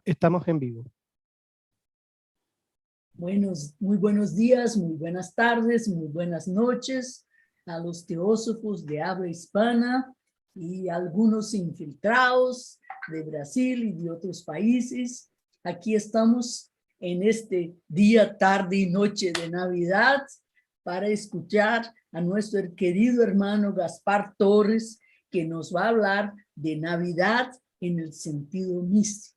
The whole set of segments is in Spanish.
Estamos en vivo. Muy buenos días, muy buenas tardes, muy buenas noches a los teósofos de habla hispana y algunos infiltrados de Brasil y de otros países. Aquí estamos en este día, tarde y noche de Navidad para escuchar a nuestro querido hermano Gaspar Torres, que nos va a hablar de Navidad en el sentido místico.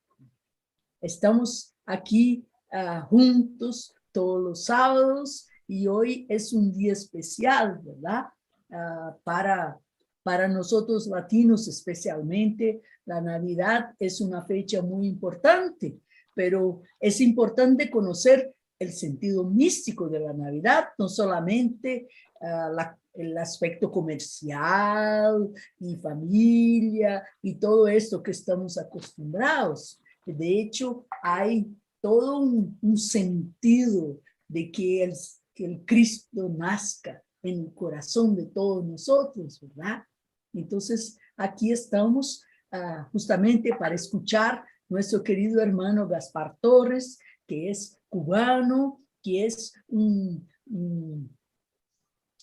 Estamos aquí juntos todos los sábados y hoy es un día especial, ¿verdad? Para nosotros latinos especialmente, la Navidad es una fecha muy importante, pero es importante conocer el sentido místico de la Navidad, no solamente el aspecto comercial y familia y todo esto que estamos acostumbrados. De hecho, hay todo un sentido de que el Cristo nazca en el corazón de todos nosotros, ¿verdad? Entonces, aquí estamos justamente para escuchar nuestro querido hermano Gaspar Torres, que es cubano, que es un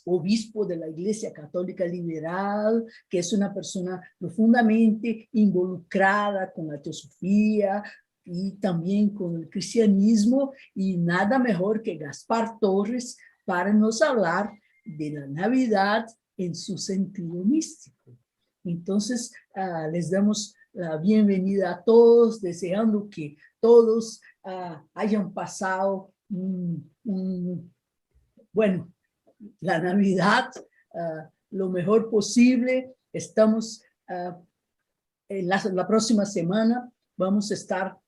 obispo de la Iglesia Católica Liberal, que es una persona profundamente involucrada con la teosofía y también con el cristianismo, y nada mejor que Gaspar Torres para nos hablar de la Navidad en su sentido místico. Entonces, les damos la bienvenida a todos, deseando que todos hayan pasado bueno, la Navidad lo mejor posible. Estamos en la próxima semana, vamos a estar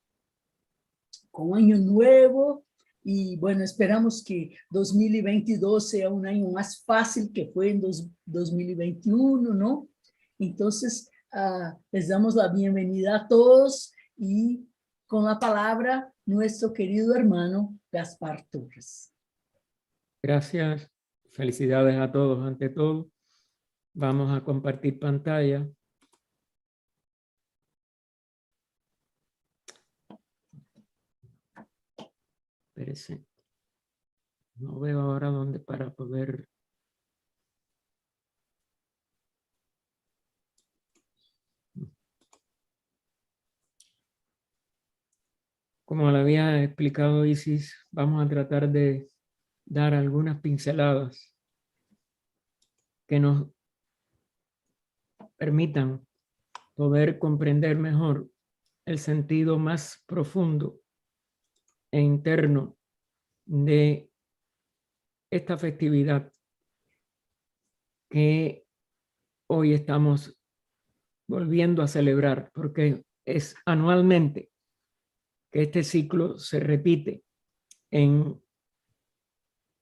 con Año Nuevo y bueno, esperamos que 2022 sea un año más fácil que fue en 2021, ¿no? Entonces, les damos la bienvenida a todos y con la palabra nuestro querido hermano Gaspar Torres. Gracias, felicidades a todos ante todo. Vamos a compartir pantalla. Espérese. No veo ahora dónde para poder... Como le había explicado Isis, vamos a tratar de dar algunas pinceladas que nos permitan poder comprender mejor el sentido más profundo e interno de esta festividad que hoy estamos volviendo a celebrar, porque es anualmente que este ciclo se repite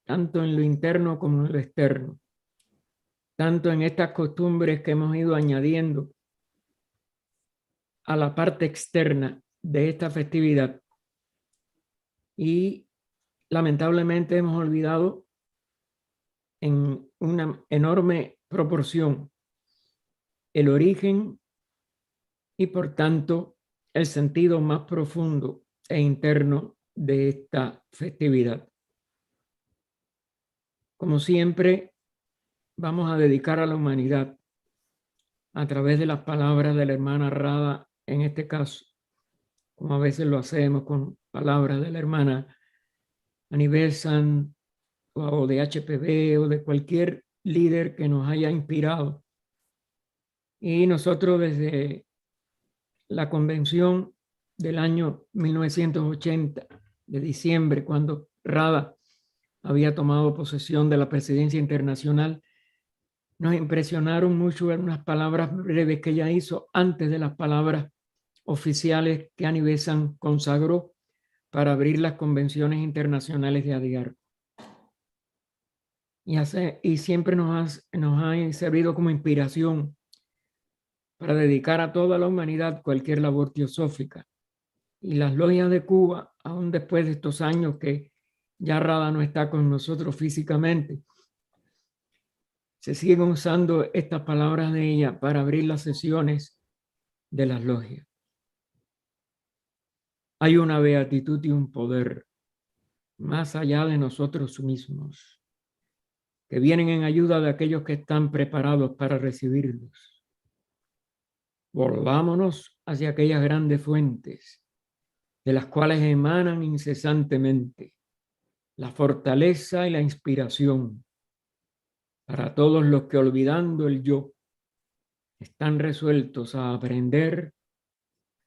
tanto en lo interno como en lo externo, tanto en estas costumbres que hemos ido añadiendo a la parte externa de esta festividad, y lamentablemente hemos olvidado en una enorme proporción el origen y por tanto el sentido más profundo e interno de esta festividad. Como siempre, vamos a dedicar a la humanidad a través de las palabras de la hermana Rada, en este caso, como a veces lo hacemos con palabras de la hermana Anibesan o de HPB o de cualquier líder que nos haya inspirado. Y nosotros desde la convención del año 1980, de diciembre, cuando Rada había tomado posesión de la presidencia internacional, nos impresionaron mucho unas palabras breves que ella hizo antes de las palabras oficiales que Anibesan consagró para abrir las convenciones internacionales de ADIAR. Y siempre nos ha servido como inspiración para dedicar a toda la humanidad cualquier labor teosófica. Y las logias de Cuba, aún después de estos años que ya Rada no está con nosotros físicamente, se siguen usando estas palabras de ella para abrir las sesiones de las logias. hay una beatitud y un poder más allá de nosotros mismos, que vienen en ayuda de aquellos que están preparados para recibirlos. Volvámonos hacia aquellas grandes fuentes de las cuales emanan incesantemente la fortaleza y la inspiración para todos los que, olvidando el yo, están resueltos a aprender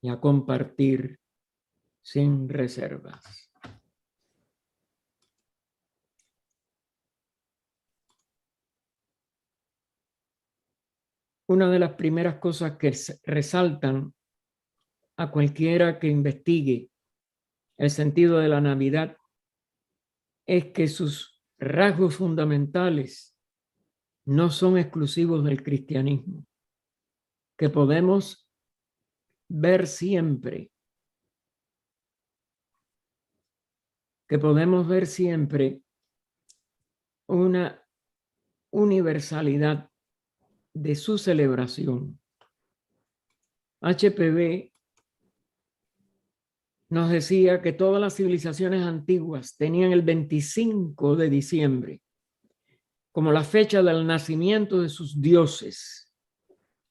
y a compartir sin reservas. Una de las primeras cosas que resaltan a cualquiera que investigue el sentido de la Navidad es que sus rasgos fundamentales no son exclusivos del cristianismo, que podemos ver siempre, una universalidad de su celebración. HPB nos decía que todas las civilizaciones antiguas tenían el 25 de diciembre como la fecha del nacimiento de sus dioses,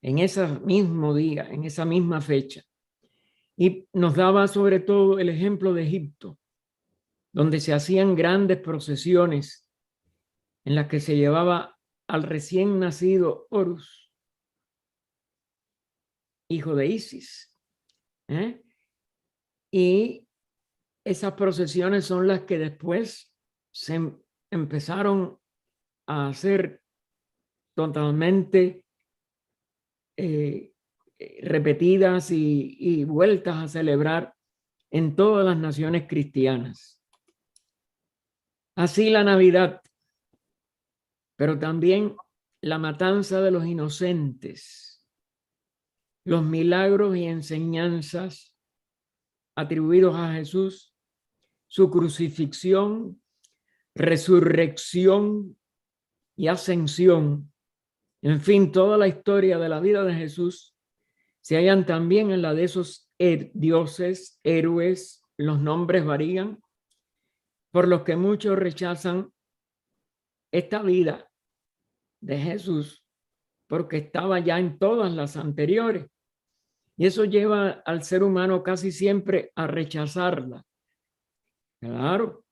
en ese mismo día, en esa misma fecha. Y nos daba sobre todo el ejemplo de Egipto, donde se hacían grandes procesiones en las que se llevaba al recién nacido Horus, hijo de Isis. Y esas procesiones son las que después se empezaron a hacer totalmente repetidas y vueltas a celebrar en todas las naciones cristianas. Así la Navidad, pero también la matanza de los inocentes, los milagros y enseñanzas atribuidos a Jesús, su crucifixión, resurrección y ascensión, en fin, toda la historia de la vida de Jesús se hallan también en la de esos dioses, héroes, los nombres varían, por los que muchos rechazan esta vida de Jesús porque estaba ya en todas las anteriores. Y eso lleva al ser humano casi siempre a rechazarla. Claro,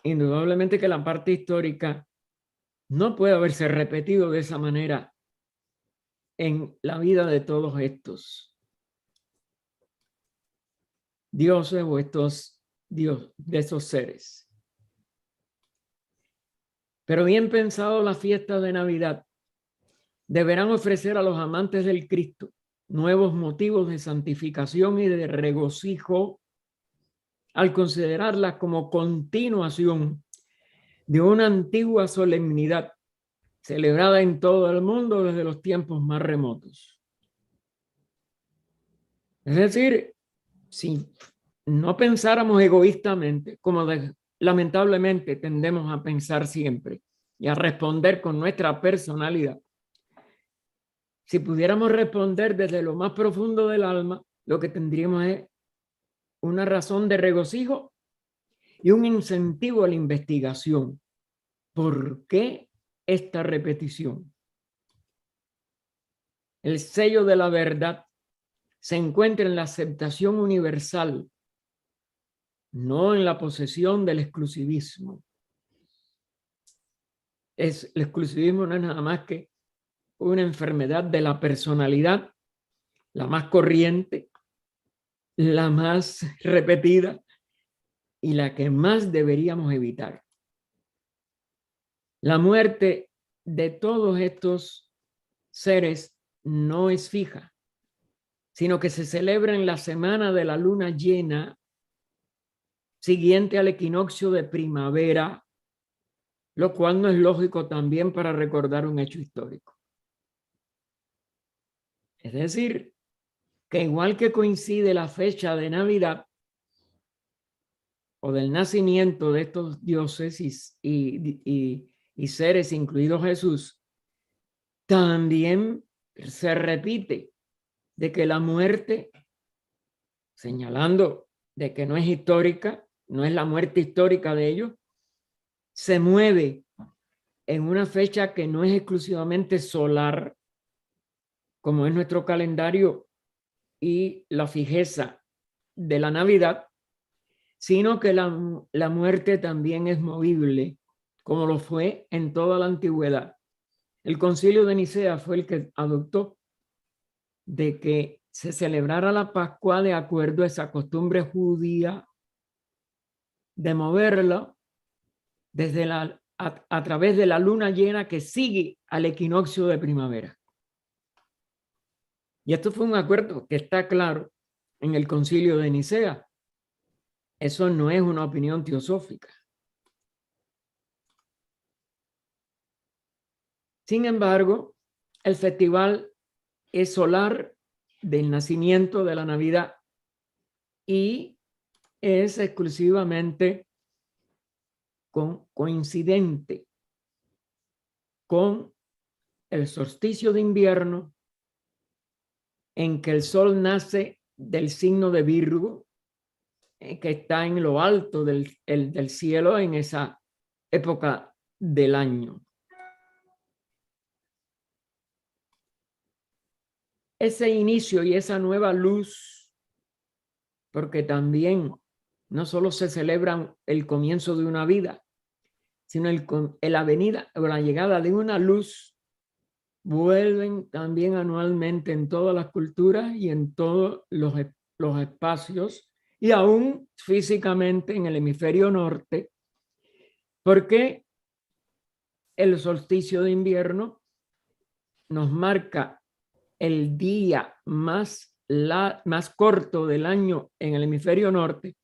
indudablemente que la parte histórica no puede haberse repetido de esa manera en la vida de todos estos dioses o estos dioses de esos seres. Pero bien pensado, las fiestas de Navidad deberán ofrecer a los amantes del Cristo nuevos motivos de santificación y de regocijo al considerarlas como continuación de una antigua solemnidad celebrada en todo el mundo desde los tiempos más remotos. Es decir, si no pensáramos egoístamente, como lamentablemente tendemos a pensar siempre y a responder con nuestra personalidad, si pudiéramos responder desde lo más profundo del alma, lo que tendríamos es una razón de regocijo y un incentivo a la investigación. ¿Por qué esta repetición? El sello de la verdad se encuentra en la aceptación universal, no en la posesión del exclusivismo. El exclusivismo no es nada más que una enfermedad de la personalidad, la más corriente, la más repetida y la que más deberíamos evitar. La muerte de todos estos seres no es fija, sino que se celebra en la semana de la luna llena siguiente al equinoccio de primavera, lo cual no es lógico también para recordar un hecho histórico. Es decir, que igual que coincide la fecha de Navidad o del nacimiento de estos dioses y seres, incluido Jesús, también se repite de que la muerte, señalando de que no es histórica, no es la muerte histórica de ellos, se mueve en una fecha que no es exclusivamente solar, como es nuestro calendario y la fijeza de la Navidad, sino que la muerte también es movible, como lo fue en toda la antigüedad. El Concilio de Nicea fue el que adoptó de que se celebrara la Pascua de acuerdo a esa costumbre judía de moverlo desde a través de la luna llena que sigue al equinoccio de primavera. Y esto fue un acuerdo que está claro en el Concilio de Nicea. Eso no es una opinión teosófica. Sin embargo, el festival es solar del nacimiento de la Navidad y es exclusivamente coincidente con el solsticio de invierno, en que el sol nace del signo de Virgo, que está en lo alto del cielo en esa época del año. Ese inicio y esa nueva luz, porque también no solo se celebra el comienzo de una vida, sino la venida o la llegada de una luz, vuelven también anualmente en todas las culturas y en todos los espacios, y aún físicamente en el hemisferio norte, porque el solsticio de invierno nos marca el día más corto del año en el hemisferio norte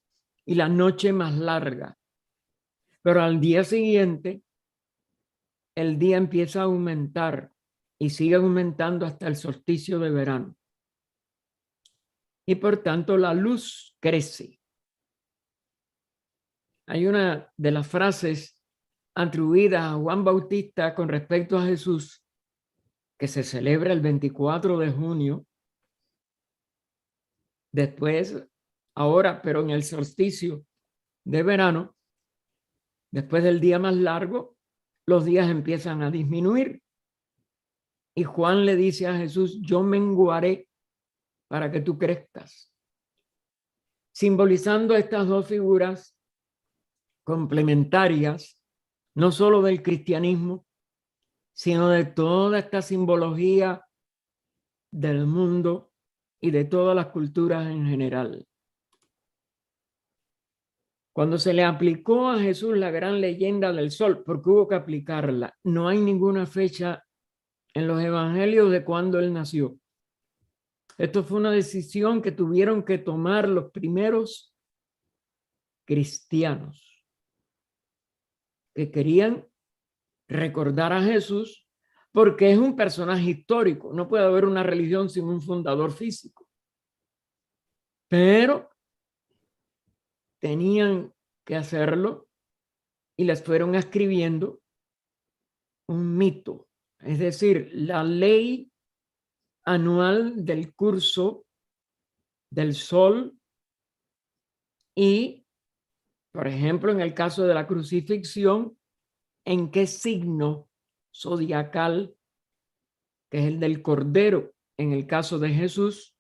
y la noche más larga. Pero al día siguiente, el día empieza a aumentar y sigue aumentando hasta el solsticio de verano. Y por tanto la luz crece. Hay una de las frases atribuidas a Juan Bautista con respecto a Jesús, que se celebra el 24 de junio, después, ahora, pero en el solsticio de verano, después del día más largo, los días empiezan a disminuir. Y Juan le dice a Jesús, yo menguaré para que tú crezcas. Simbolizando estas dos figuras complementarias, no solo del cristianismo, sino de toda esta simbología del mundo y de todas las culturas en general. Cuando se le aplicó a Jesús la gran leyenda del sol, porque hubo que aplicarla, no hay ninguna fecha en los evangelios de cuándo él nació. Esto fue una decisión que tuvieron que tomar los primeros cristianos que querían recordar a Jesús porque es un personaje histórico. No puede haber una religión sin un fundador físico. Pero tenían que hacerlo y les fueron escribiendo un mito, es decir, la ley anual del curso del sol y, por ejemplo, en el caso de la crucifixión, en qué signo zodiacal, que es el del Cordero, en el caso de Jesús,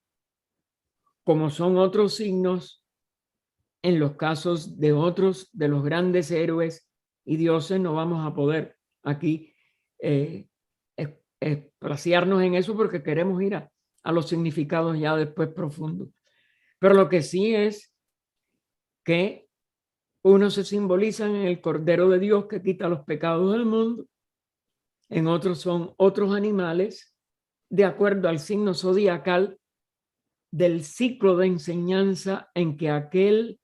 como son otros signos en los casos de otros de los grandes héroes y dioses. No vamos a poder aquí expliciarnos en eso porque queremos ir a los significados ya después profundos. Pero lo que sí es que unos se simbolizan en el Cordero de Dios que quita los pecados del mundo, en otros son otros animales, de acuerdo al signo zodiacal del ciclo de enseñanza en que aquel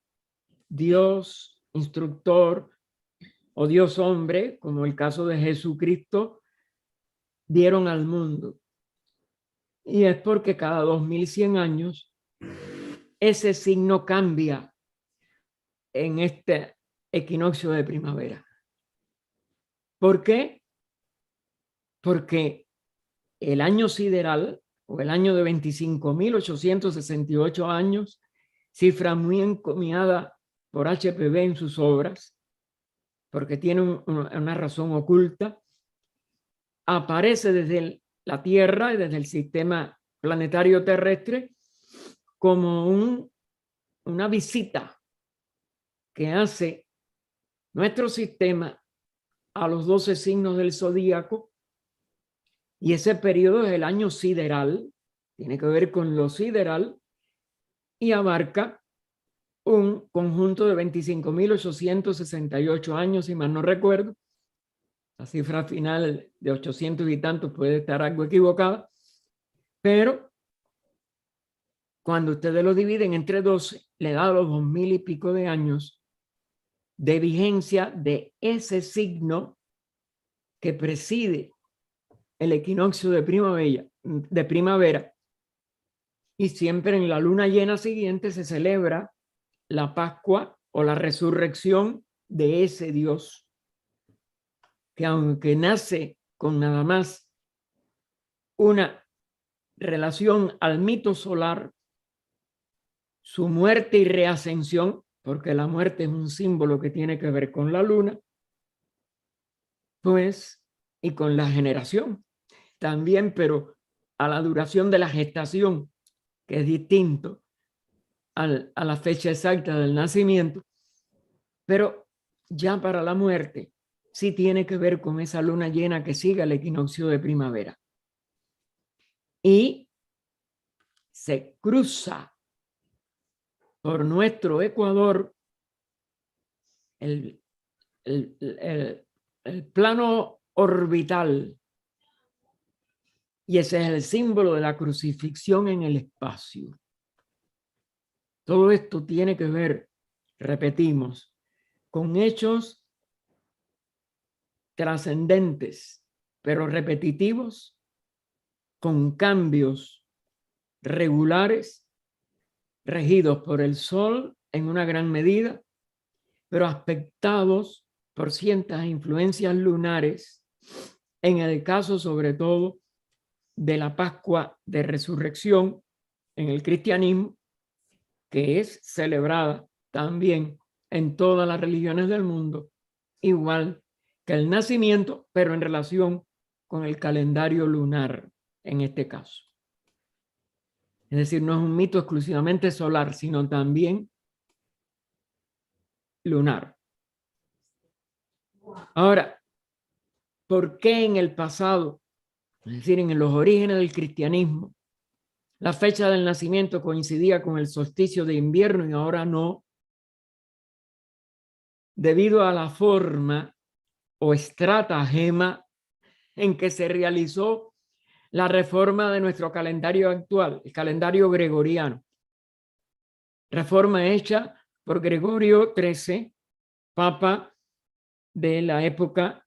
Dios instructor o Dios hombre, como el caso de Jesucristo, dieron al mundo. Y es porque cada 2100 años ese signo cambia en este equinoccio de primavera. ¿Por qué? Porque el año sideral o el año de 25.868 años cifra muy encomiada por HPV en sus obras, porque tiene una razón oculta. Aparece desde la Tierra y desde el sistema planetario terrestre como una visita que hace nuestro sistema a los 12 signos del zodíaco, y ese periodo es el año sideral, tiene que ver con lo sideral, y abarca un conjunto de 25.868 años, si mal no recuerdo. La cifra final de 800 y tantos puede estar algo equivocada, pero cuando ustedes lo dividen entre 12, le da los 2000 y pico de años de vigencia de ese signo que preside el equinoccio de primavera, y siempre en la luna llena siguiente se celebra la Pascua o la resurrección de ese Dios, que aunque nace con nada más una relación al mito solar, su muerte y reascensión, porque la muerte es un símbolo que tiene que ver con la luna, pues, y con la generación también, pero a la duración de la gestación, que es distinto a la fecha exacta del nacimiento, pero ya para la muerte sí tiene que ver con esa luna llena que sigue el equinoccio de primavera. Y se cruza por nuestro ecuador el plano orbital, y ese es el símbolo de la crucifixión en el espacio. Todo esto tiene que ver, repetimos, con hechos trascendentes, pero repetitivos, con cambios regulares, regidos por el Sol en una gran medida, pero aspectados por ciertas influencias lunares, en el caso sobre todo de la Pascua de Resurrección en el cristianismo, que es celebrada también en todas las religiones del mundo, igual que el nacimiento, pero en relación con el calendario lunar en este caso. Es decir, no es un mito exclusivamente solar, sino también lunar. Ahora, ¿por qué en el pasado, es decir, en los orígenes del cristianismo, la fecha del nacimiento coincidía con el solsticio de invierno y ahora no? Debido a la forma o estratagema en que se realizó la reforma de nuestro calendario actual, el calendario gregoriano. Reforma hecha por Gregorio XIII, papa de la época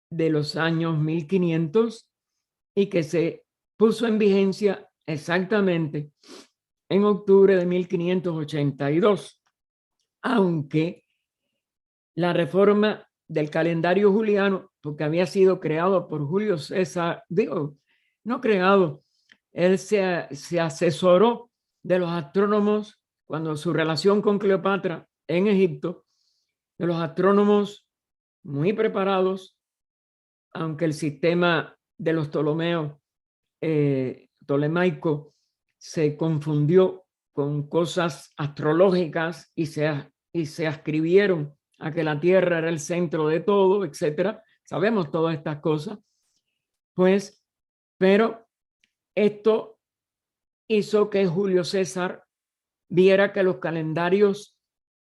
de los años 1500, y que se puso en vigencia exactamente en octubre de 1582, aunque la reforma del calendario juliano, porque había sido creado por Julio César, digo, no creado, él se asesoró de los astrónomos cuando su relación con Cleopatra en Egipto, de los astrónomos muy preparados, aunque el sistema de los Ptolomeos, tolemaico, se confundió con cosas astrológicas y se ascribieron a que la Tierra era el centro de todo, etcétera. Sabemos todas estas cosas, pues, pero esto hizo que Julio César viera que los calendarios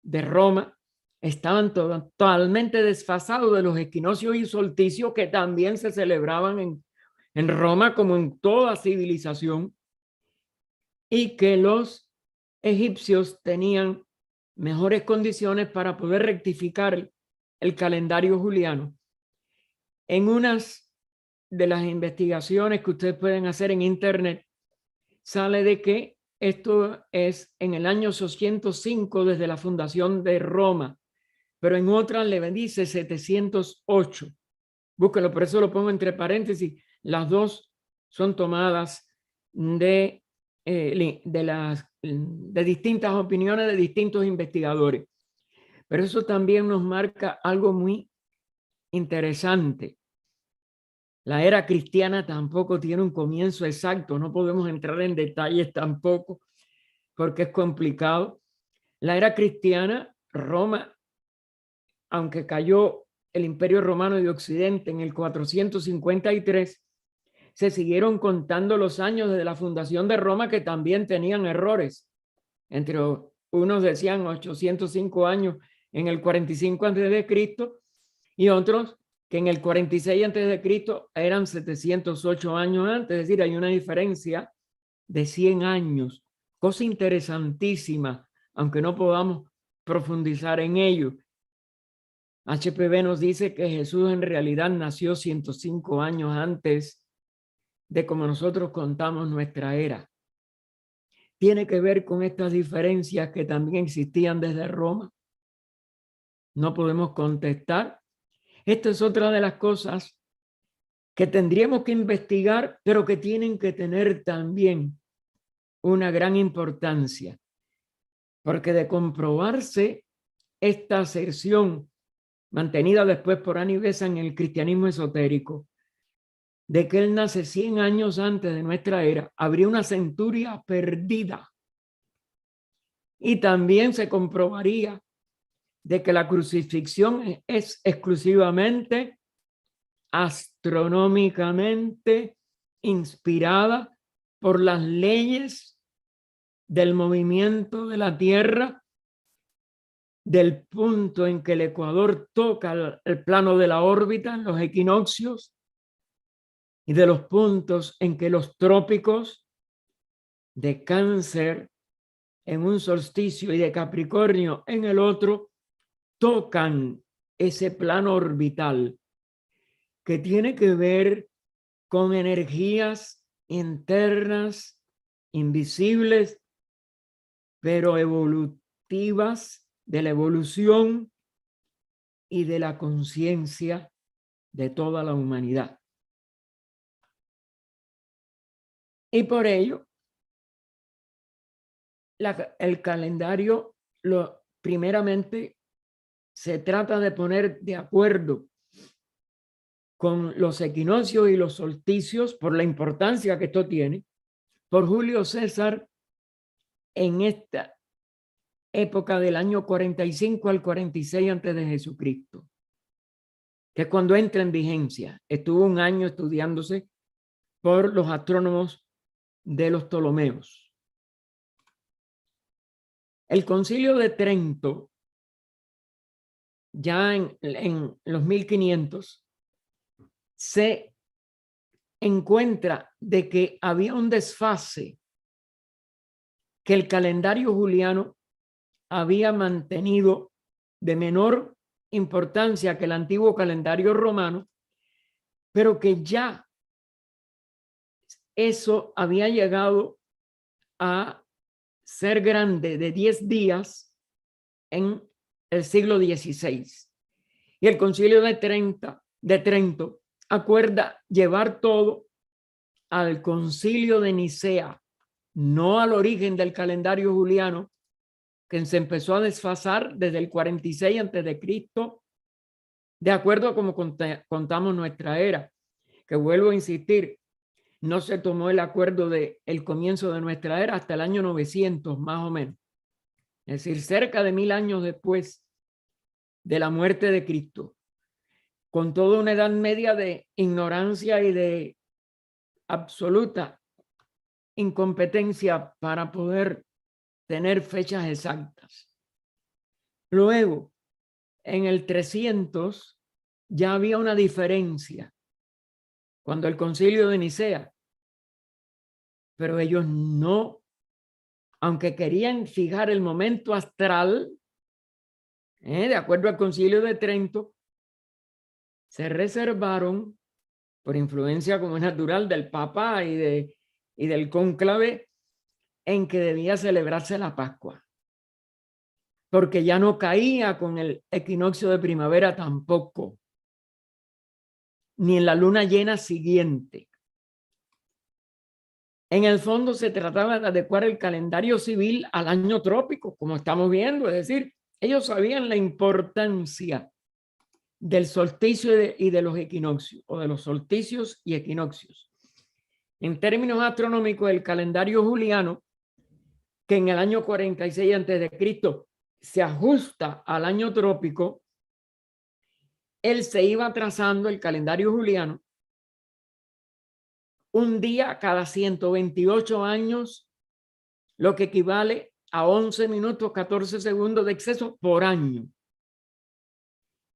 de Roma estaban totalmente desfasados de los equinoccios y solsticios que también se celebraban en Roma como en toda civilización, y que los egipcios tenían mejores condiciones para poder rectificar el calendario juliano. En unas de las investigaciones que ustedes pueden hacer en internet, sale de que esto es en el año 605 desde la fundación de Roma, pero en otras le dice 708. Búsquelo, por eso lo pongo entre paréntesis. Las dos son tomadas de las de distintas opiniones de distintos investigadores. Pero eso también nos marca algo muy interesante. La era cristiana tampoco tiene un comienzo exacto, no podemos entrar en detalles tampoco porque es complicado. La era cristiana, Roma, aunque cayó el Imperio Romano de Occidente en el 453, se siguieron contando los años desde la fundación de Roma que también tenían errores. Entre unos decían 805 años en el 45 antes de Cristo y otros que en el 46 antes de Cristo eran 708 años antes, es decir, hay una diferencia de 100 años, cosa interesantísima, aunque no podamos profundizar en ello. HPB nos dice que Jesús en realidad nació 105 años antes de como nosotros contamos nuestra era. Tiene que ver con estas diferencias que también existían desde Roma. No podemos contestar. Esta es otra de las cosas que tendríamos que investigar, pero que tienen que tener también una gran importancia, porque de comprobarse esta aserción mantenida después por Annie Besant en el cristianismo esotérico, de que él nace 100 años antes de nuestra era, habría una centuria perdida. Y también se comprobaría de que la crucifixión es exclusivamente astronómicamente inspirada por las leyes del movimiento de la Tierra, del punto en que el ecuador toca el plano de la órbita en los equinoccios y de los puntos en que los trópicos de Cáncer en un solsticio y de Capricornio en el otro tocan ese plano orbital que tiene que ver con energías internas, invisibles, pero evolutivas, de la evolución y de la conciencia de toda la humanidad. Y por ello, el calendario, primeramente, se trata de poner de acuerdo con los equinoccios y los solsticios por la importancia que esto tiene, por Julio César en esta época del año 45 al 46 antes de Jesucristo, que es cuando entra en vigencia. Estuvo un año estudiándose por los astrónomos de los Ptolomeos. El Concilio de Trento, ya en los 1500, se encuentra de que había un desfase que el calendario juliano había mantenido de menor importancia que el antiguo calendario romano, pero que ya eso había llegado a ser grande de 10 días en el siglo XVI. Y el Concilio de Trento acuerda llevar todo al Concilio de Nicea, no al origen del calendario juliano, que se empezó a desfasar desde el 46 antes de Cristo, de acuerdo a como contamos nuestra era, que vuelvo a insistir, no se tomó el acuerdo del comienzo de nuestra era hasta el año 900 más o menos, es decir, cerca de 1000 años después de la muerte de Cristo, con toda una edad media de ignorancia y de absoluta incompetencia para poder tener fechas exactas. Luego, en el 300 ya había una diferencia cuando el Concilio de Nicea, pero ellos no, aunque querían fijar el momento astral, de acuerdo al Concilio de Trento, se reservaron, por influencia como es natural del Papa y del cónclave, en que debía celebrarse la Pascua, porque ya no caía con el equinoccio de primavera tampoco, ni en la luna llena siguiente. En el fondo se trataba de adecuar el calendario civil al año trópico, como estamos viendo. Es decir, ellos sabían la importancia del solsticio y de los equinoccios, o de los solsticios y equinoccios. En términos astronómicos, el calendario juliano, que en el año 46 a.C. se ajusta al año trópico, él se iba trazando el calendario juliano un día cada 128 años, lo que equivale a 11 minutos 14 segundos de exceso por año.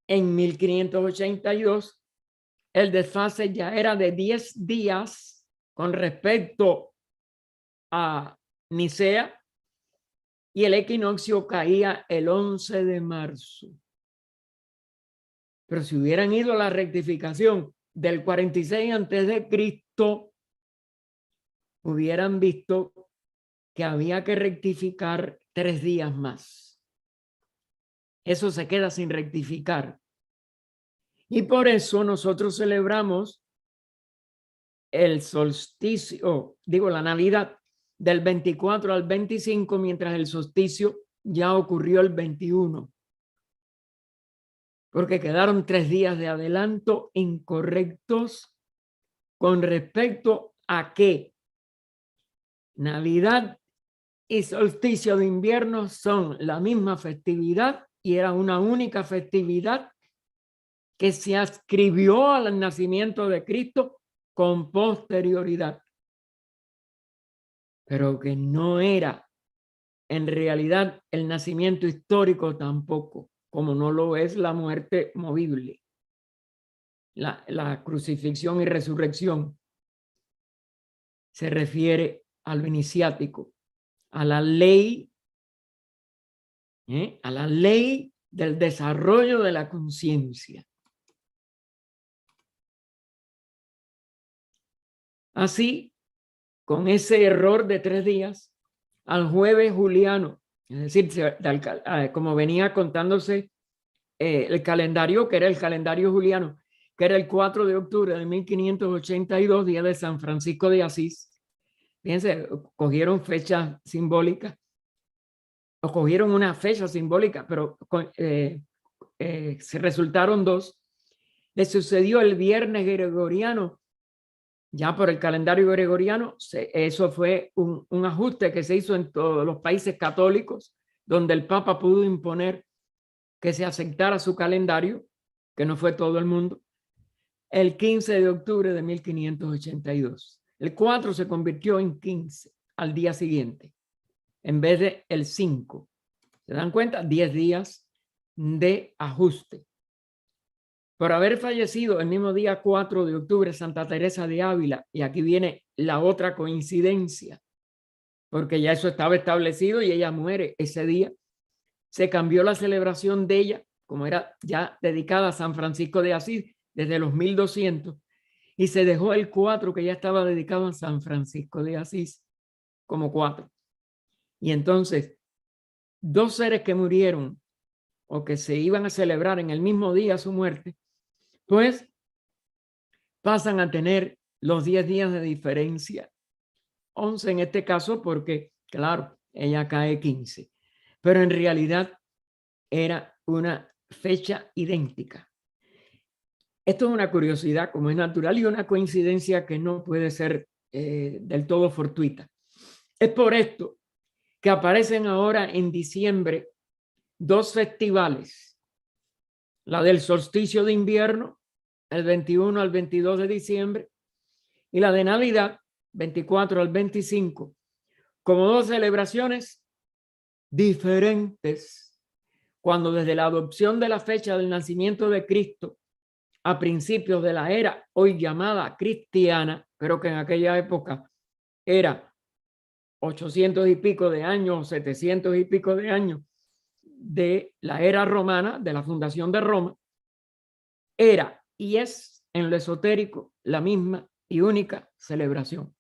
En 1582, el desfase ya era de 10 días con respecto a Nicea, y el equinoccio caía el 11 de marzo. Pero si hubieran ido a la rectificación del 46 antes de Cristo, hubieran visto que había que rectificar 3 días más. Eso se queda sin rectificar. Y por eso nosotros celebramos el solsticio, la Navidad, del 24 al 25, mientras el solsticio ya ocurrió el 21. Porque quedaron 3 días de adelanto incorrectos con respecto a que Navidad y solsticio de invierno son la misma festividad y era una única festividad que se adscribió al nacimiento de Cristo con posterioridad, pero que no era en realidad el nacimiento histórico tampoco, como no lo es la muerte movible, la crucifixión y resurrección. Se refiere a lo iniciático, a la ley del desarrollo de la conciencia. Así, con ese error de 3 días, al jueves juliano, es decir, como venía contándose el calendario, que era el calendario juliano, que era el 4 de octubre de 1582, día de San Francisco de Asís. Fíjense, cogieron fechas simbólicas, o cogieron una fecha simbólica, pero se resultaron 2. Le sucedió el viernes gregoriano. Ya por el calendario gregoriano, eso fue un ajuste que se hizo en todos los países católicos, donde el Papa pudo imponer que se aceptara su calendario, que no fue todo el mundo, el 15 de octubre de 1582. El 4 se convirtió en 15 al día siguiente, en vez de el 5. ¿Se dan cuenta? 10 días de ajuste. Por haber fallecido el mismo día 4 de octubre Santa Teresa de Ávila, y aquí viene la otra coincidencia, porque ya eso estaba establecido y ella muere ese día, se cambió la celebración de ella, como era ya dedicada a San Francisco de Asís desde los 1200, y se dejó el 4 que ya estaba dedicado a San Francisco de Asís como 4. Y entonces, 2 seres que murieron o que se iban a celebrar en el mismo día su muerte, pues pasan a tener los 10 días de diferencia. 11 en este caso porque, claro, ella cae 15. Pero en realidad era una fecha idéntica. Esto es una curiosidad, como es natural, y una coincidencia que no puede ser del todo fortuita. Es por esto que aparecen ahora en diciembre 2 festivales. La del solsticio de invierno, el 21 al 22 de diciembre, y la de Navidad, 24 al 25, como 2 celebraciones diferentes, cuando desde la adopción de la fecha del nacimiento de Cristo a principios de la era hoy llamada cristiana, pero que en aquella época era 800 y pico de años, 700 y pico de años de la era romana, de la fundación de Roma, era y es en lo esotérico la misma y única celebración.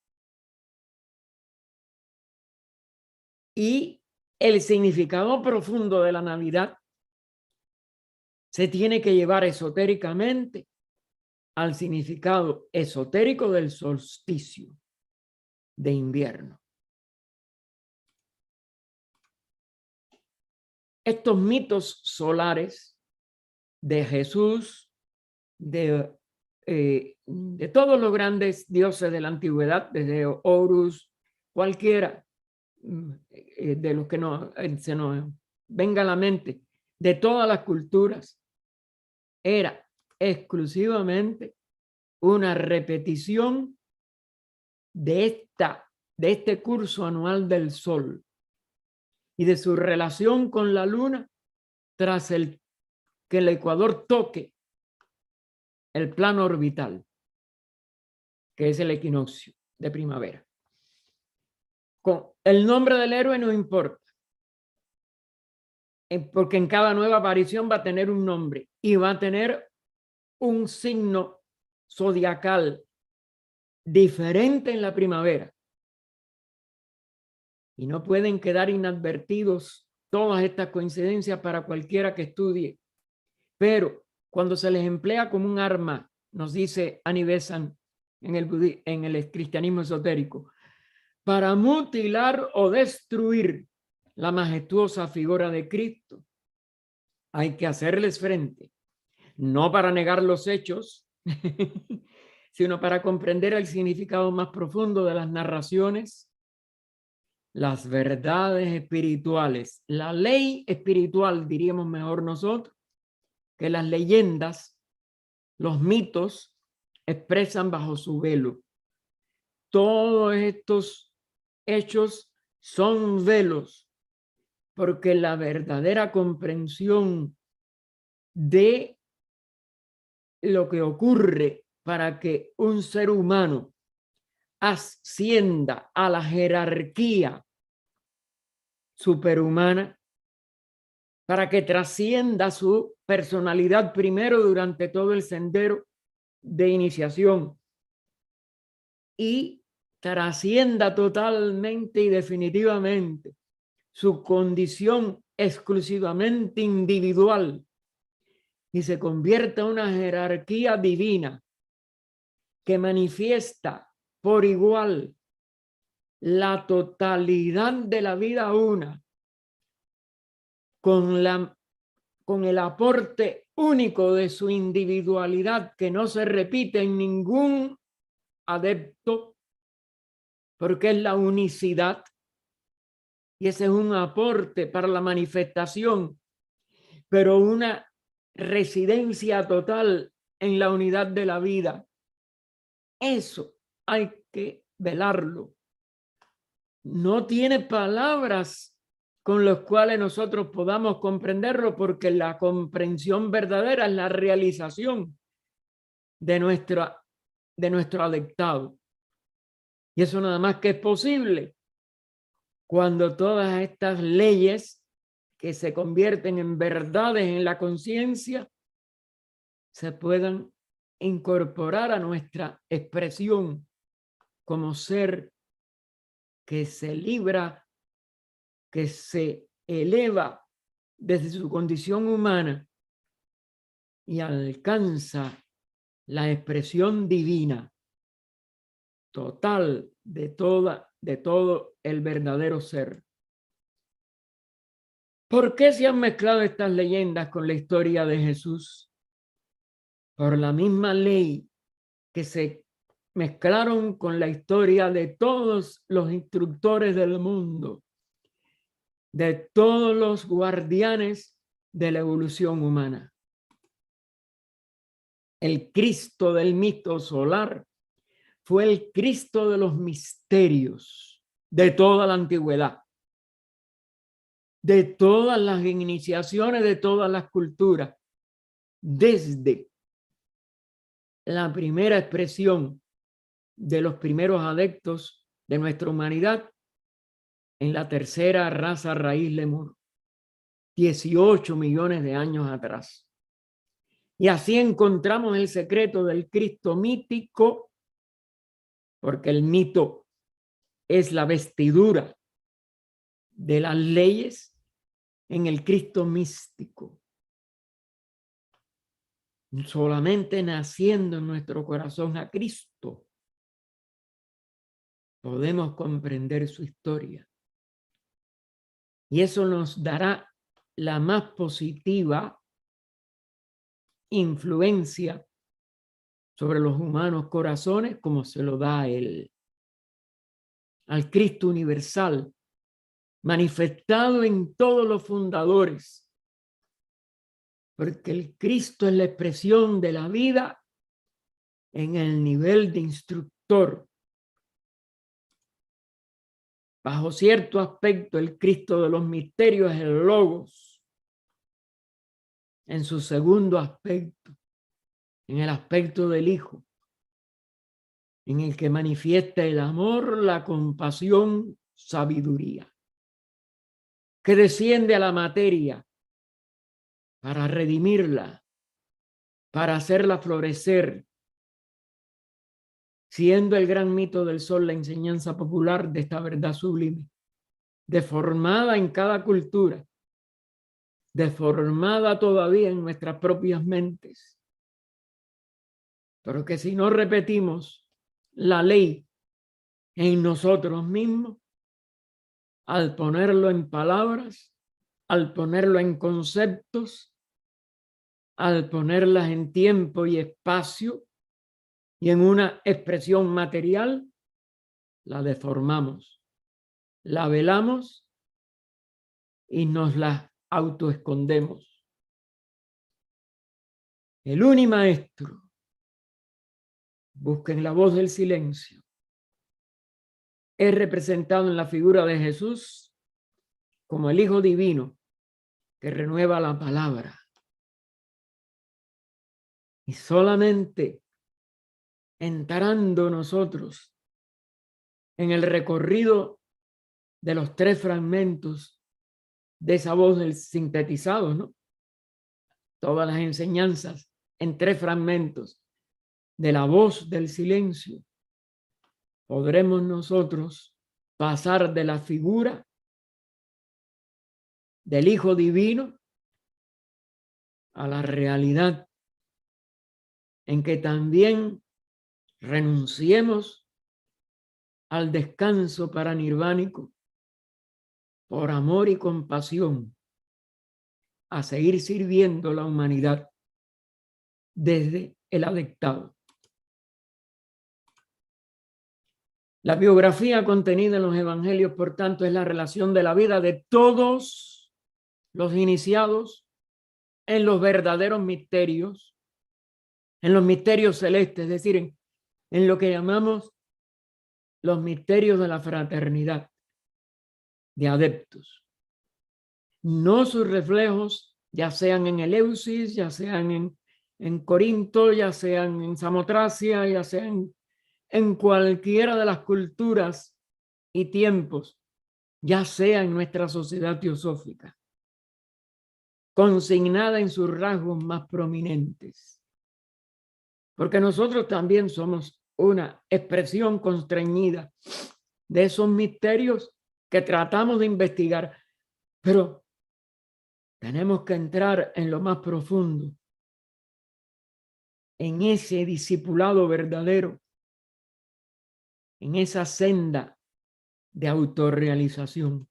Y el significado profundo de la Navidad se tiene que llevar esotéricamente al significado esotérico del solsticio. de invierno. Estos mitos solares de Jesús, de todos los grandes dioses de la antigüedad, desde Horus, cualquiera de los que se nos venga a la mente, de todas las culturas, era exclusivamente una repetición de este curso anual del Sol y de su relación con la Luna tras que el ecuador toque el plano orbital, que es el equinoccio de primavera. El nombre del héroe no importa, porque en cada nueva aparición va a tener un nombre y va a tener un signo zodiacal diferente en la primavera. Y no pueden quedar inadvertidos todas estas coincidencias para cualquiera que estudie. Pero cuando se les emplea como un arma, nos dice Annie Besant en el cristianismo esotérico, para mutilar o destruir la majestuosa figura de Cristo, hay que hacerles frente, no para negar los hechos, sino para comprender el significado más profundo de las narraciones, las verdades espirituales, la ley espiritual, diríamos mejor nosotros, que las leyendas, los mitos expresan bajo su velo. Todos estos hechos son velos, porque la verdadera comprensión de lo que ocurre para que un ser humano ascienda a la jerarquía superhumana, para que trascienda su personalidad primero durante todo el sendero de iniciación y trascienda totalmente y definitivamente su condición exclusivamente individual y se convierta en una jerarquía divina que manifiesta por igual la totalidad de la vida una, con el aporte único de su individualidad que no se repite en ningún adepto, porque es la unicidad y ese es un aporte para la manifestación, pero una residencia total en la unidad de la vida. Eso hay que velarlo. No tiene palabras con las cuales nosotros podamos comprenderlo, porque la comprensión verdadera es la realización de nuestro adeptado. Y eso nada más que es posible cuando todas estas leyes que se convierten en verdades en la conciencia se puedan incorporar a nuestra expresión como ser que se libra, que se eleva desde su condición humana y alcanza la expresión divina total de todo el verdadero ser. ¿Por qué se han mezclado estas leyendas con la historia de Jesús? Por la misma ley que se mezclaron con la historia de todos los instructores del mundo, de todos los guardianes de la evolución humana. El Cristo del mito solar fue el Cristo de los misterios de toda la antigüedad, de todas las iniciaciones, de todas las culturas, desde la primera expresión de los primeros adeptos de nuestra humanidad en la tercera raza raíz lemur, 18 millones de años atrás. Y así encontramos el secreto del Cristo mítico, porque el mito es la vestidura de las leyes, en el Cristo místico. Solamente naciendo en nuestro corazón a Cristo podemos comprender su historia. Y eso nos dará la más positiva influencia sobre los humanos corazones, como se lo da él, al Cristo universal, manifestado en todos los fundadores, porque el Cristo es la expresión de la vida en el nivel de instructor. Bajo cierto aspecto, el Cristo de los misterios es el Logos. En su segundo aspecto, en el aspecto del Hijo, en el que manifiesta el amor, la compasión, sabiduría, que desciende a la materia para redimirla, para hacerla florecer, siendo el gran mito del sol la enseñanza popular de esta verdad sublime, deformada en cada cultura, deformada todavía en nuestras propias mentes, pero que si no repetimos la ley en nosotros mismos, al ponerlo en palabras, al ponerlo en conceptos, al ponerlas en tiempo y espacio y en una expresión material, la deformamos, la velamos y nos la autoescondemos. El unimaestro, busquen la voz del silencio, es representado en la figura de Jesús como el Hijo Divino que renueva la palabra. Y solamente entrando nosotros en el recorrido de los tres fragmentos de esa voz del sintetizado, ¿no? Todas las enseñanzas en tres fragmentos de la voz del silencio, podremos nosotros pasar de la figura del Hijo Divino a la realidad en que también renunciemos al descanso paranirvánico por amor y compasión a seguir sirviendo la humanidad desde el adectado. La biografía contenida en los evangelios, por tanto, es la relación de la vida de todos los iniciados en los verdaderos misterios, en los misterios celestes, es decir, en lo que llamamos los misterios de la fraternidad de adeptos. No sus reflejos, ya sean en Eleusis, ya sean en Corinto, ya sean en Samotracia, ya sean en cualquiera de las culturas y tiempos, ya sea en nuestra sociedad teosófica, consignada en sus rasgos más prominentes. Porque nosotros también somos una expresión constreñida de esos misterios que tratamos de investigar, pero tenemos que entrar en lo más profundo, en ese discipulado verdadero, en esa senda de autorrealización.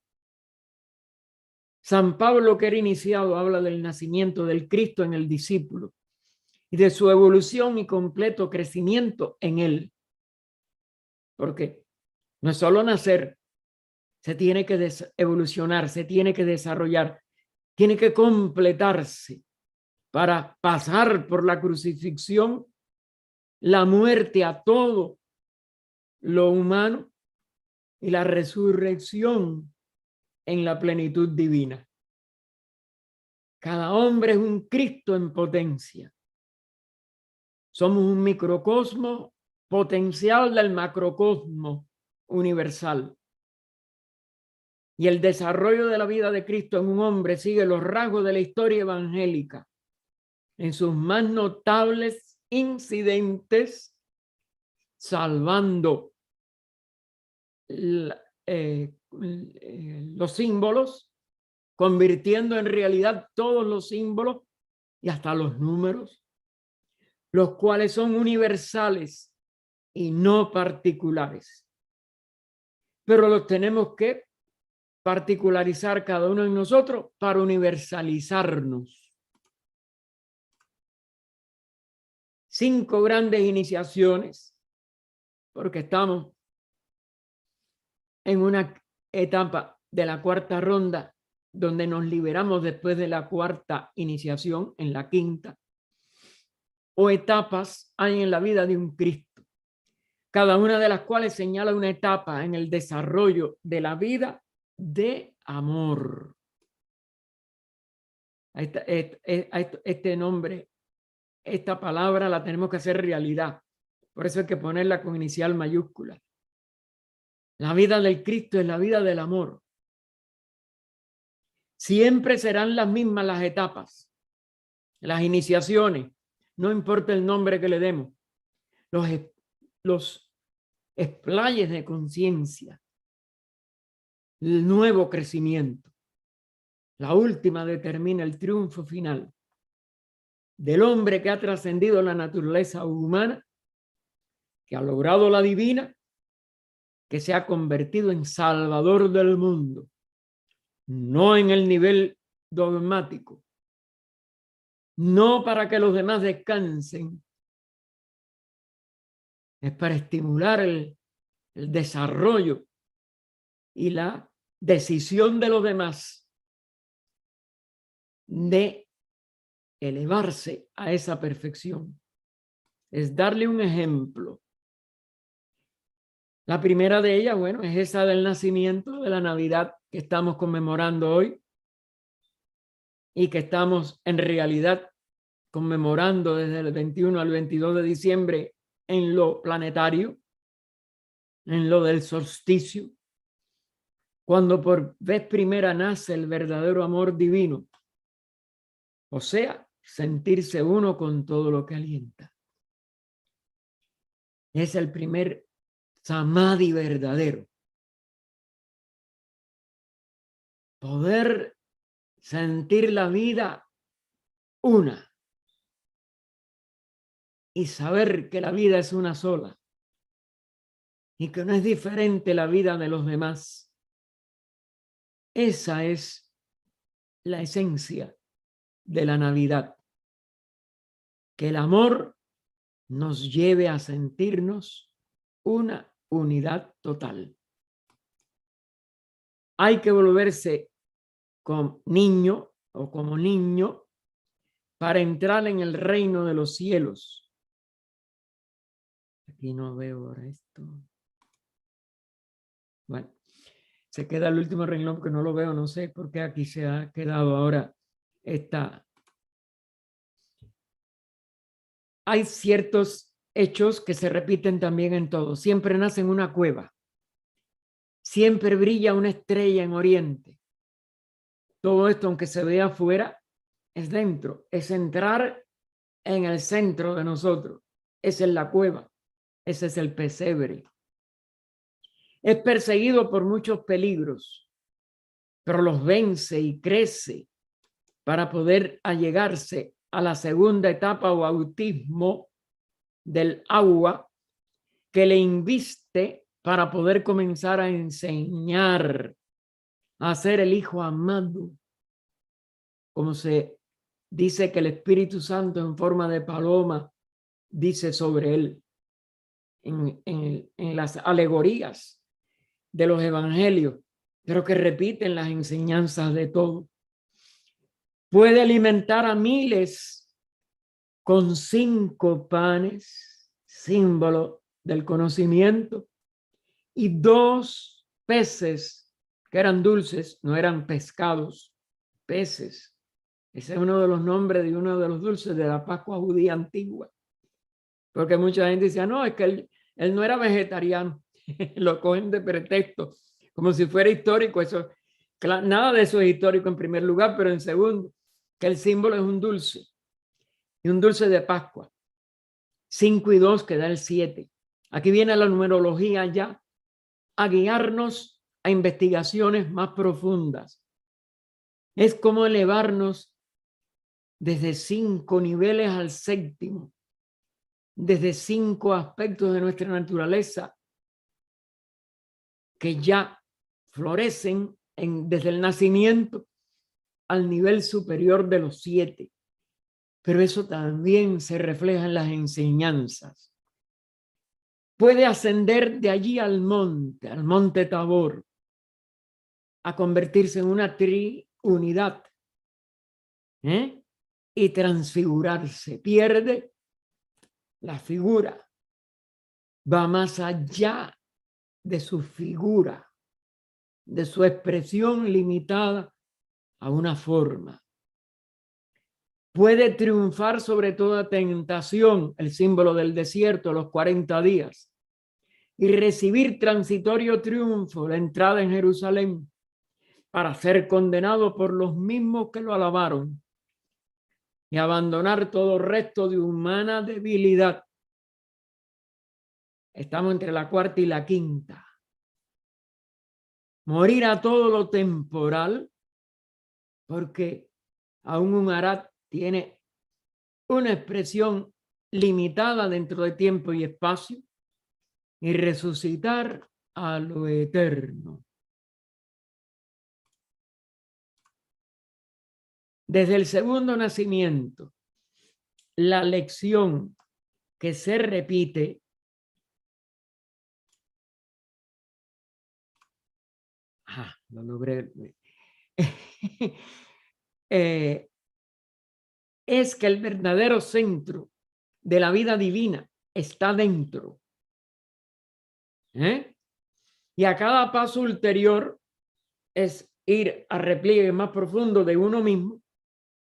San Pablo, que era iniciado, habla del nacimiento del Cristo en el discípulo y de su evolución y completo crecimiento en él. Porque no es solo nacer, se tiene que evolucionar, se tiene que desarrollar, tiene que completarse para pasar por la crucifixión, la muerte a todo lo humano y la resurrección en la plenitud divina. Cada hombre es un Cristo en potencia. Somos un microcosmo potencial del macrocosmo universal. Y el desarrollo de la vida de Cristo en un hombre sigue los rasgos de la historia evangélica en sus más notables incidentes, salvando los símbolos, convirtiendo en realidad todos los símbolos y hasta los números, los cuales son universales y no particulares. pero los tenemos que particularizar cada uno de nosotros para universalizarnos. 5 grandes iniciaciones, porque estamos en una etapa de la 4ª ronda, donde nos liberamos después de la 4ª iniciación, en la 5ª, o etapas hay en la vida de un Cristo, cada una de las cuales señala una etapa en el desarrollo de la vida de amor. Este nombre, esta palabra la tenemos que hacer realidad. Por eso hay que ponerla con inicial mayúscula. La vida del Cristo es la vida del amor. Siempre serán las mismas las etapas, las iniciaciones, no importa el nombre que le demos, los explayes de conciencia, el nuevo crecimiento. La última determina el triunfo final del hombre que ha trascendido la naturaleza humana, que ha logrado la divina, que se ha convertido en salvador del mundo, no en el nivel dogmático, no para que los demás descansen, es para estimular el desarrollo y la decisión de los demás de elevarse a esa perfección. Es darle un ejemplo. La primera de ellas, bueno, es esa del nacimiento, de la Navidad que estamos conmemorando hoy y que estamos en realidad conmemorando desde el 21 al 22 de diciembre en lo planetario, en lo del solsticio, cuando por vez primera nace el verdadero amor divino, o sea, sentirse uno con todo lo que alienta. Es el primer samadhi verdadero. Poder sentir la vida una y saber que la vida es una sola y que no es diferente la vida de los demás. Esa es la esencia de la Navidad. Que el amor nos lleve a sentirnos una unidad total. Hay que volverse como niño o como niño para entrar en el reino de los cielos. Aquí no veo ahora esto. Bueno, se queda el último renglón porque no lo veo, no sé por qué aquí se ha quedado ahora esta. Hay ciertos hechos que se repiten también en todo. Siempre nace en una cueva. Siempre brilla una estrella en Oriente. Todo esto, aunque se vea afuera, es dentro. Es entrar en el centro de nosotros. Esa es la cueva. Ese es el pesebre. Es perseguido por muchos peligros, pero los vence y crece para poder allegarse a la segunda etapa o bautismo del agua que le inviste para poder comenzar a enseñar a ser el hijo amado, como se dice que el Espíritu Santo en forma de paloma dice sobre él en las alegorías de los evangelios, pero que repiten las enseñanzas de todo. Puede alimentar a miles con 5 panes, símbolo del conocimiento, y 2 peces que eran dulces, no eran pescados, peces. Ese es uno de los nombres de uno de los dulces de la Pascua judía antigua. Porque mucha gente decía, no, es que él no era vegetariano. Lo cogen de pretexto, como si fuera histórico. Eso, nada de eso es histórico en primer lugar, pero en segundo, que el símbolo es un dulce. Y un dulce de Pascua. 5 y 2 que da el 7. Aquí viene la numerología ya a guiarnos a investigaciones más profundas. Es como elevarnos desde 5 niveles al 7º, desde 5 aspectos de nuestra naturaleza, que ya florecen desde el nacimiento al nivel superior de los 7. Pero eso también se refleja en las enseñanzas. Puede ascender de allí al monte Tabor, a convertirse en una triunidad, y transfigurarse. Pierde la figura, va más allá de su figura, de su expresión limitada a una forma. Puede triunfar sobre toda tentación, el símbolo del desierto, los 40 días, y recibir transitorio triunfo, la entrada en Jerusalén, para ser condenado por los mismos que lo alabaron y abandonar todo resto de humana debilidad. Estamos entre la 4ª y la 5ª. Morir a todo lo temporal, porque aún un Arad tiene una expresión limitada dentro de tiempo y espacio, y resucitar a lo eterno. Desde el segundo nacimiento, la lección que se repite lo logré. Es que el verdadero centro de la vida divina está dentro. Y a cada paso ulterior es ir a repliegue más profundo de uno mismo.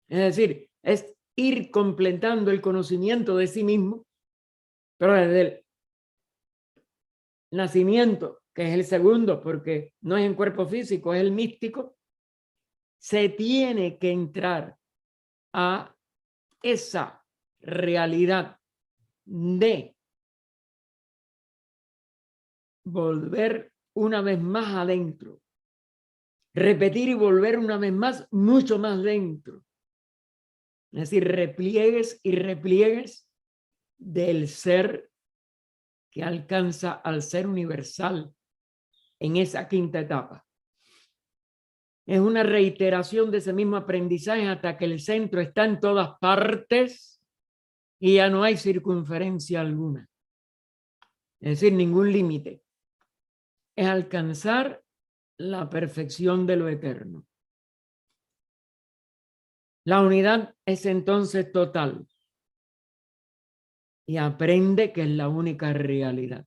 Es decir, es ir completando el conocimiento de sí mismo, pero desde el nacimiento, que es el segundo, porque no es en cuerpo físico, es el místico, se tiene que entrar a esa realidad de volver una vez más adentro, repetir y volver una vez más, mucho más dentro. Es decir, repliegues y repliegues del ser que alcanza al ser universal en esa 5ª etapa. Es una reiteración de ese mismo aprendizaje hasta que el centro está en todas partes y ya no hay circunferencia alguna. Es decir, ningún límite. Es alcanzar la perfección de lo eterno. La unidad es entonces total y aprende que es la única realidad.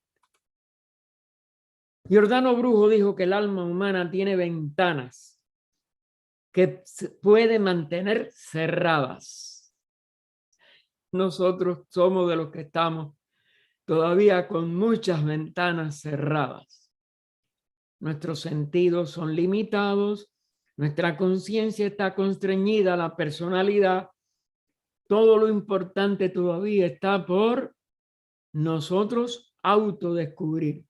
Giordano Bruno dijo que el alma humana tiene ventanas que puede mantener cerradas. Nosotros somos de los que estamos todavía con muchas ventanas cerradas. Nuestros sentidos son limitados, nuestra conciencia está constreñida a la personalidad. Todo lo importante todavía está por nosotros autodescubrir.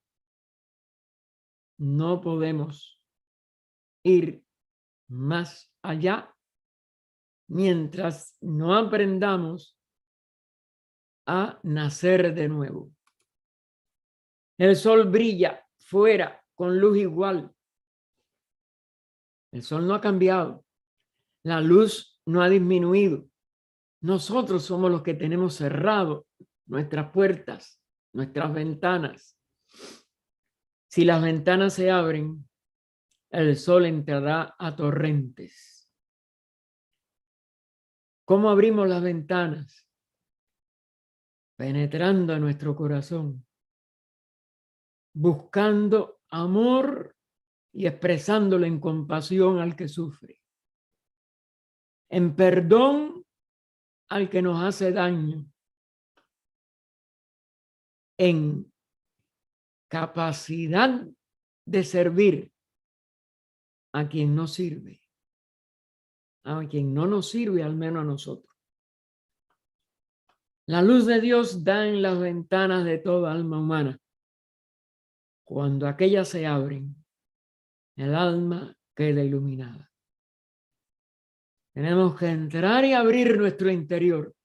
No podemos ir más allá mientras no aprendamos a nacer de nuevo. El sol brilla fuera con luz igual. El sol no ha cambiado. La luz no ha disminuido. Nosotros somos los que tenemos cerrado nuestras puertas, nuestras ventanas. Si las ventanas se abren, el sol entrará a torrentes. ¿Cómo abrimos las ventanas? Penetrando a nuestro corazón, buscando amor y expresándolo en compasión al que sufre, en perdón al que nos hace daño, en capacidad de servir a quien no sirve, a quien no nos sirve, al menos a nosotros. La luz de Dios da en las ventanas de toda alma humana. Cuando aquellas se abren, el alma queda iluminada. Tenemos que entrar y abrir nuestro interior.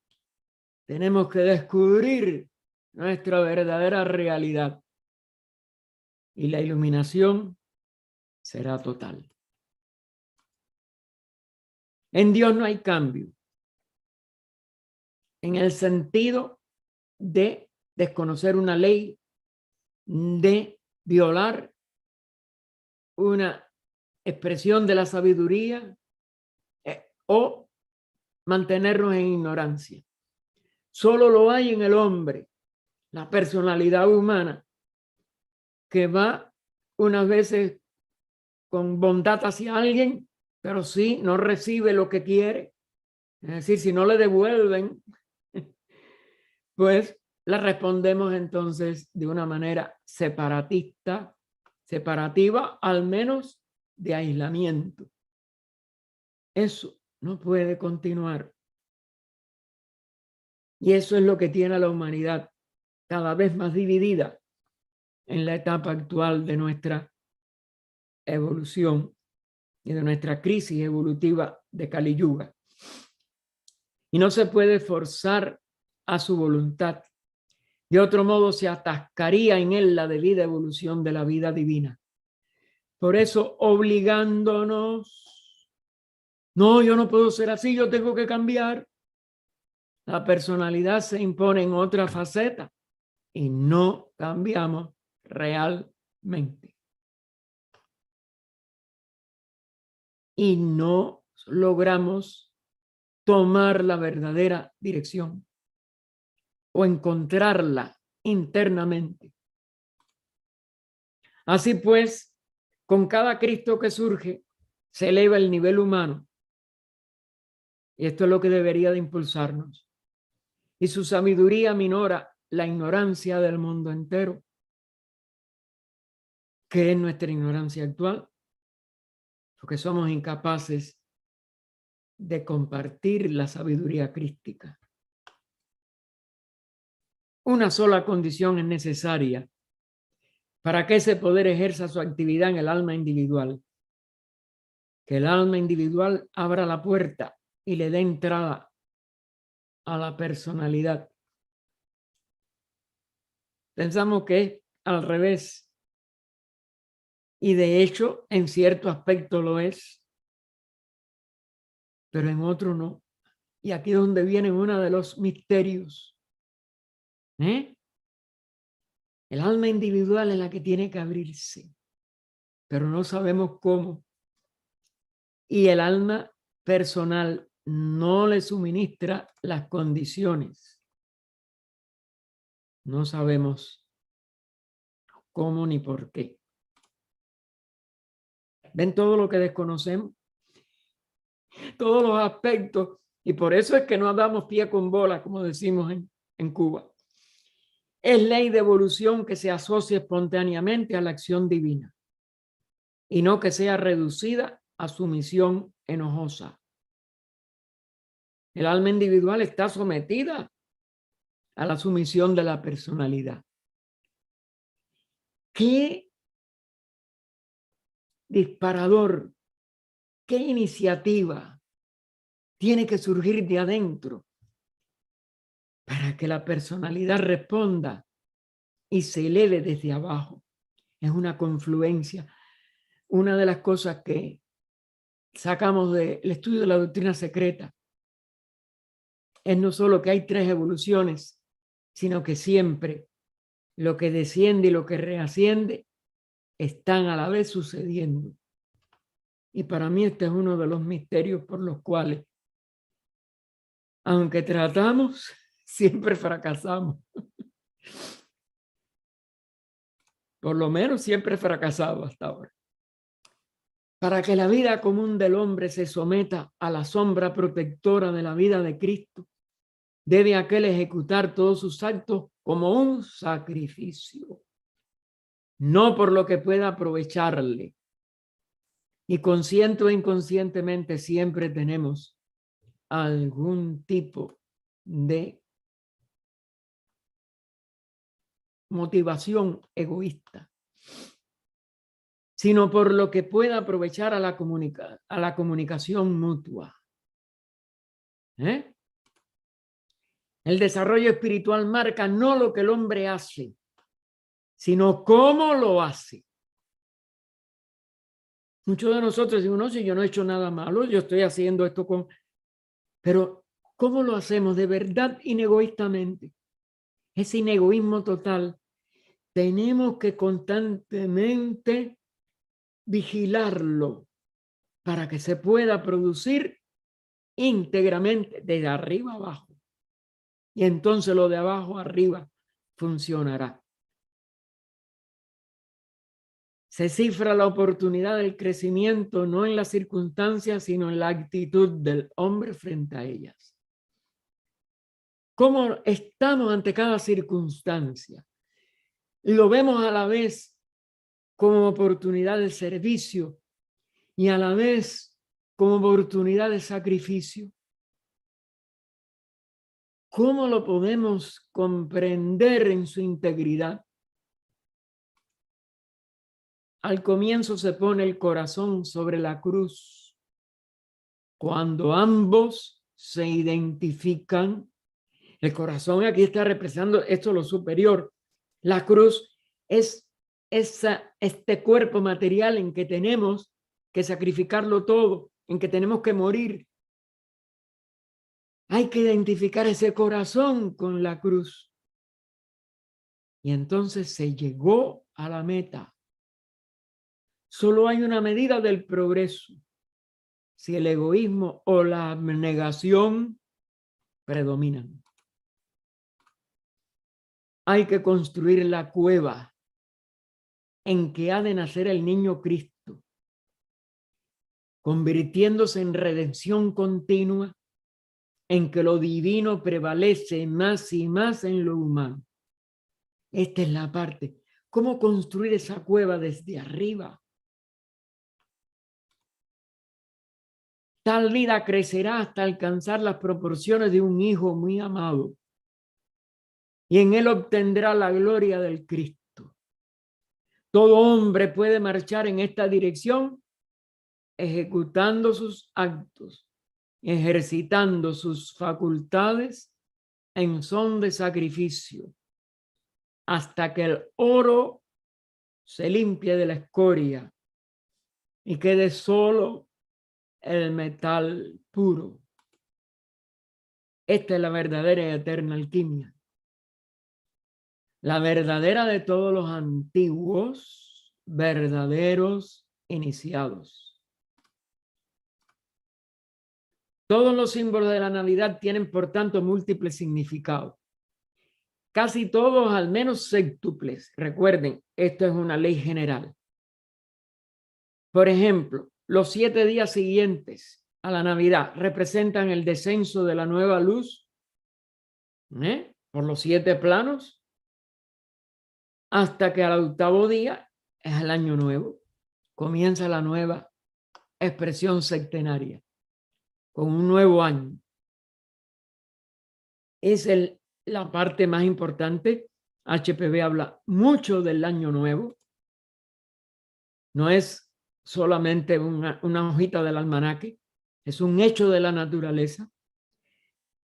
Tenemos que descubrir nuestra verdadera realidad. y la iluminación será total. En Dios no hay cambio, en el sentido de desconocer una ley, de violar una expresión de la sabiduría o mantenernos en ignorancia. Solo lo hay en el hombre, la personalidad humana, que va unas veces con bondad hacia alguien, pero sí no recibe lo que quiere. Es decir, si no le devuelven, pues le respondemos entonces de una manera separativa, al menos de aislamiento. Eso no puede continuar. Y eso es lo que tiene a la humanidad cada vez más dividida en la etapa actual de nuestra evolución y de nuestra crisis evolutiva de Kali Yuga. Y no se puede forzar a su voluntad. De otro modo se atascaría en él la debida evolución de la vida divina. Por eso, obligándonos, no, yo no puedo ser así, yo tengo que cambiar. La personalidad se impone en otra faceta y no cambiamos realmente. Y no logramos tomar la verdadera dirección o encontrarla internamente. Así pues, con cada Cristo que surge, se eleva el nivel humano. Y esto es lo que debería de impulsarnos. Y su sabiduría minora la ignorancia del mundo entero. ¿Qué es nuestra ignorancia actual? Porque somos incapaces de compartir la sabiduría crística. Una sola condición es necesaria para que ese poder ejerza su actividad en el alma individual. Que el alma individual abra la puerta y le dé entrada a la personalidad. Pensamos que es al revés. Y de hecho, en cierto aspecto lo es, pero en otro no. Y aquí es donde viene uno de los misterios. El alma individual es la que tiene que abrirse, pero no sabemos cómo. Y el alma personal no le suministra las condiciones. No sabemos cómo ni por qué. ¿Ven todo lo que desconocemos? Todos los aspectos. Y por eso es que no damos pie con bola, como decimos en Cuba. Es ley de evolución que se asocie espontáneamente a la acción divina y no que sea reducida a sumisión enojosa. El alma individual está sometida a la sumisión de la personalidad. ¿Qué disparador, qué iniciativa tiene que surgir de adentro para que la personalidad responda y se eleve desde abajo? Es una confluencia. Una de las cosas que sacamos del estudio de la doctrina secreta es no solo que hay 3 evoluciones, sino que siempre lo que desciende y lo que reasciende están a la vez sucediendo. Y para mí este es uno de los misterios por los cuales, aunque tratamos, siempre fracasamos. Por lo menos siempre he fracasado hasta ahora. Para que la vida común del hombre se someta a la sombra protectora de la vida de Cristo, debe aquel ejecutar todos sus actos como un sacrificio, no por lo que pueda aprovecharle. Y consciente o inconscientemente siempre tenemos algún tipo de motivación egoísta, sino por lo que pueda aprovechar a la comunicación mutua. El desarrollo espiritual marca no lo que el hombre hace, sino cómo lo hace. Muchos de nosotros decimos, no, si yo no he hecho nada malo, yo estoy haciendo esto con... Pero, ¿cómo lo hacemos de verdad inegoístamente? Es sin egoísmo total. Tenemos que constantemente vigilarlo para que se pueda producir íntegramente desde arriba abajo. Y entonces lo de abajo arriba funcionará. Se cifra la oportunidad del crecimiento no en las circunstancias, sino en la actitud del hombre frente a ellas. ¿Cómo estamos ante cada circunstancia? Y lo vemos a la vez como oportunidad de servicio y a la vez como oportunidad de sacrificio. ¿Cómo lo podemos comprender en su integridad? Al comienzo se pone el corazón sobre la cruz. Cuando ambos se identifican, el corazón aquí está representando esto lo superior. La cruz es este cuerpo material en que tenemos que sacrificarlo todo, en que tenemos que morir. Hay que identificar ese corazón con la cruz. Y entonces se llegó a la meta. Solo hay una medida del progreso: si el egoísmo o la abnegación predominan. Hay que construir la cueva en que ha de nacer el niño Cristo, convirtiéndose en redención continua, en que lo divino prevalece más y más en lo humano. Esta es la parte. ¿Cómo construir esa cueva desde arriba? Tal vida crecerá hasta alcanzar las proporciones de un hijo muy amado, y en él obtendrá la gloria del Cristo. Todo hombre puede marchar en esta dirección, ejecutando sus actos, ejercitando sus facultades en son de sacrificio, hasta que el oro se limpie de la escoria y quede solo el metal puro. Esta es la verdadera y eterna alquimia. La verdadera de todos los antiguos, verdaderos iniciados. Todos los símbolos de la Navidad tienen, por tanto, múltiples significados. Casi todos, al menos sextuples. Recuerden, esto es una ley general. Por ejemplo, los 7 días siguientes a la Navidad representan el descenso de la nueva luz, por los 7 planos, hasta que al 8º día es el año nuevo. Comienza la nueva expresión septenaria, con un nuevo año. Es la parte más importante. HPB habla mucho del año nuevo. No es solamente una hojita del almanaque, es un hecho de la naturaleza.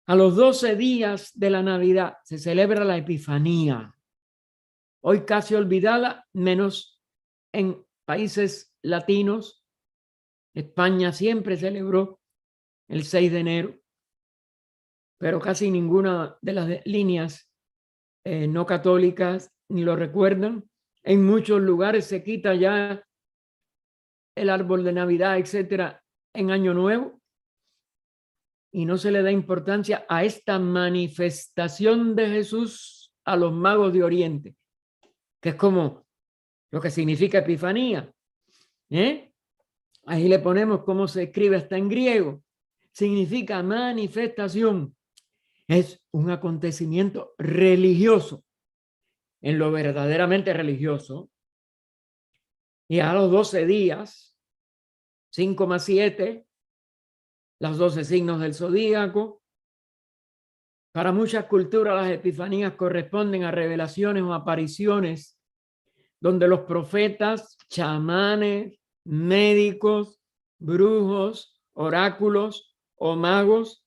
A los 12 días de la Navidad se celebra la Epifanía, hoy casi olvidada, menos en países latinos. España siempre celebró el 6 de enero, pero casi ninguna de las líneas no católicas ni lo recuerdan. En muchos lugares se quita ya el árbol de Navidad, etcétera, en Año Nuevo, y no se le da importancia a esta manifestación de Jesús a los magos de Oriente, que es como lo que significa Epifanía. Ahí le ponemos cómo se escribe hasta en griego. Significa manifestación. Es un acontecimiento religioso, en lo verdaderamente religioso. Y a los 12 días, 5 más 7, los 12 signos del zodíaco. Para muchas culturas las epifanías corresponden a revelaciones o apariciones donde los profetas, chamanes, médicos, brujos, oráculos o magos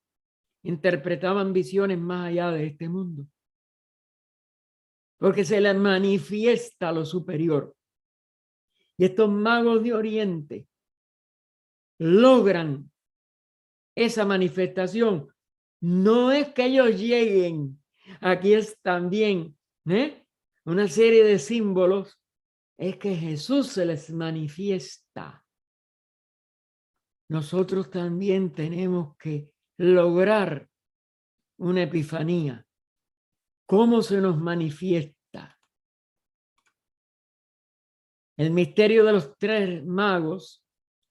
interpretaban visiones más allá de este mundo. porque se les manifiesta lo superior. Y estos magos de Oriente logran esa manifestación. No es que ellos lleguen, aquí es también una serie de símbolos, es que Jesús se les manifiesta. Nosotros también tenemos que lograr una epifanía. ¿Cómo se nos manifiesta? El misterio de los tres magos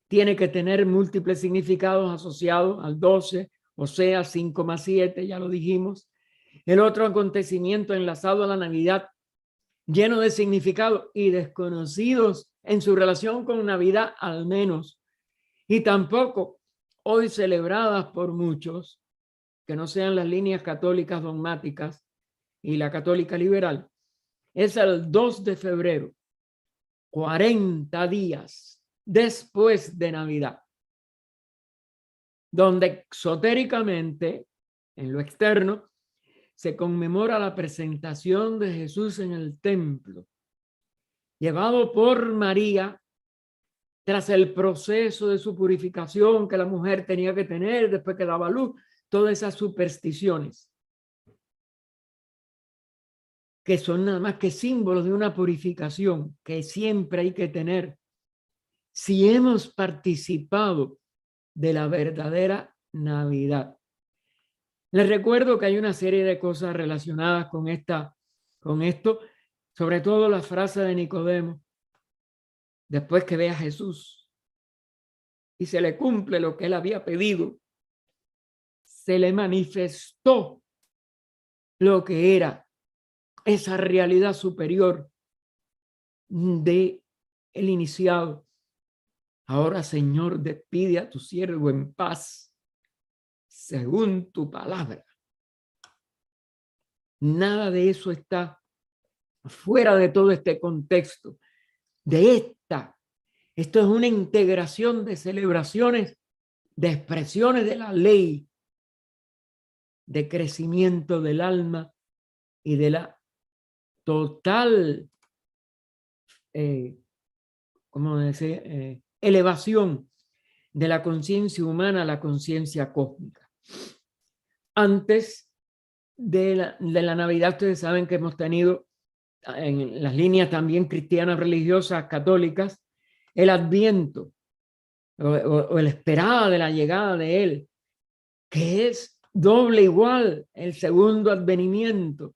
tiene que tener múltiples significados asociados al 12, o sea, 5 más 7, ya lo dijimos. El otro acontecimiento enlazado a la Navidad, lleno de significados y desconocidos en su relación con Navidad al menos, y tampoco hoy celebradas por muchos, que no sean las líneas católicas dogmáticas y la católica liberal, es el 2 de febrero, 40 días después de Navidad, donde exotéricamente, en lo externo, se conmemora la presentación de Jesús en el templo, llevado por María tras el proceso de su purificación que la mujer tenía que tener después que daba luz, todas esas supersticiones, que son nada más que símbolos de una purificación que siempre hay que tener si hemos participado de la verdadera Navidad. Les recuerdo que hay una serie de cosas relacionadas con esto, sobre todo la frase de Nicodemo, después que ve a Jesús y se le cumple lo que él había pedido, se le manifestó lo que era esa realidad superior de el iniciado. Ahora, Señor, despide a tu siervo en paz, según tu palabra. Nada de eso está fuera de todo este contexto. Esto es una integración de celebraciones, de expresiones de la ley, de crecimiento del alma y de la total, elevación de la conciencia humana a la conciencia cósmica. Antes de la Navidad, ustedes saben que hemos tenido en las líneas también cristianas, religiosas, católicas, el Adviento o el esperada de la llegada de él, que es doble igual el segundo advenimiento,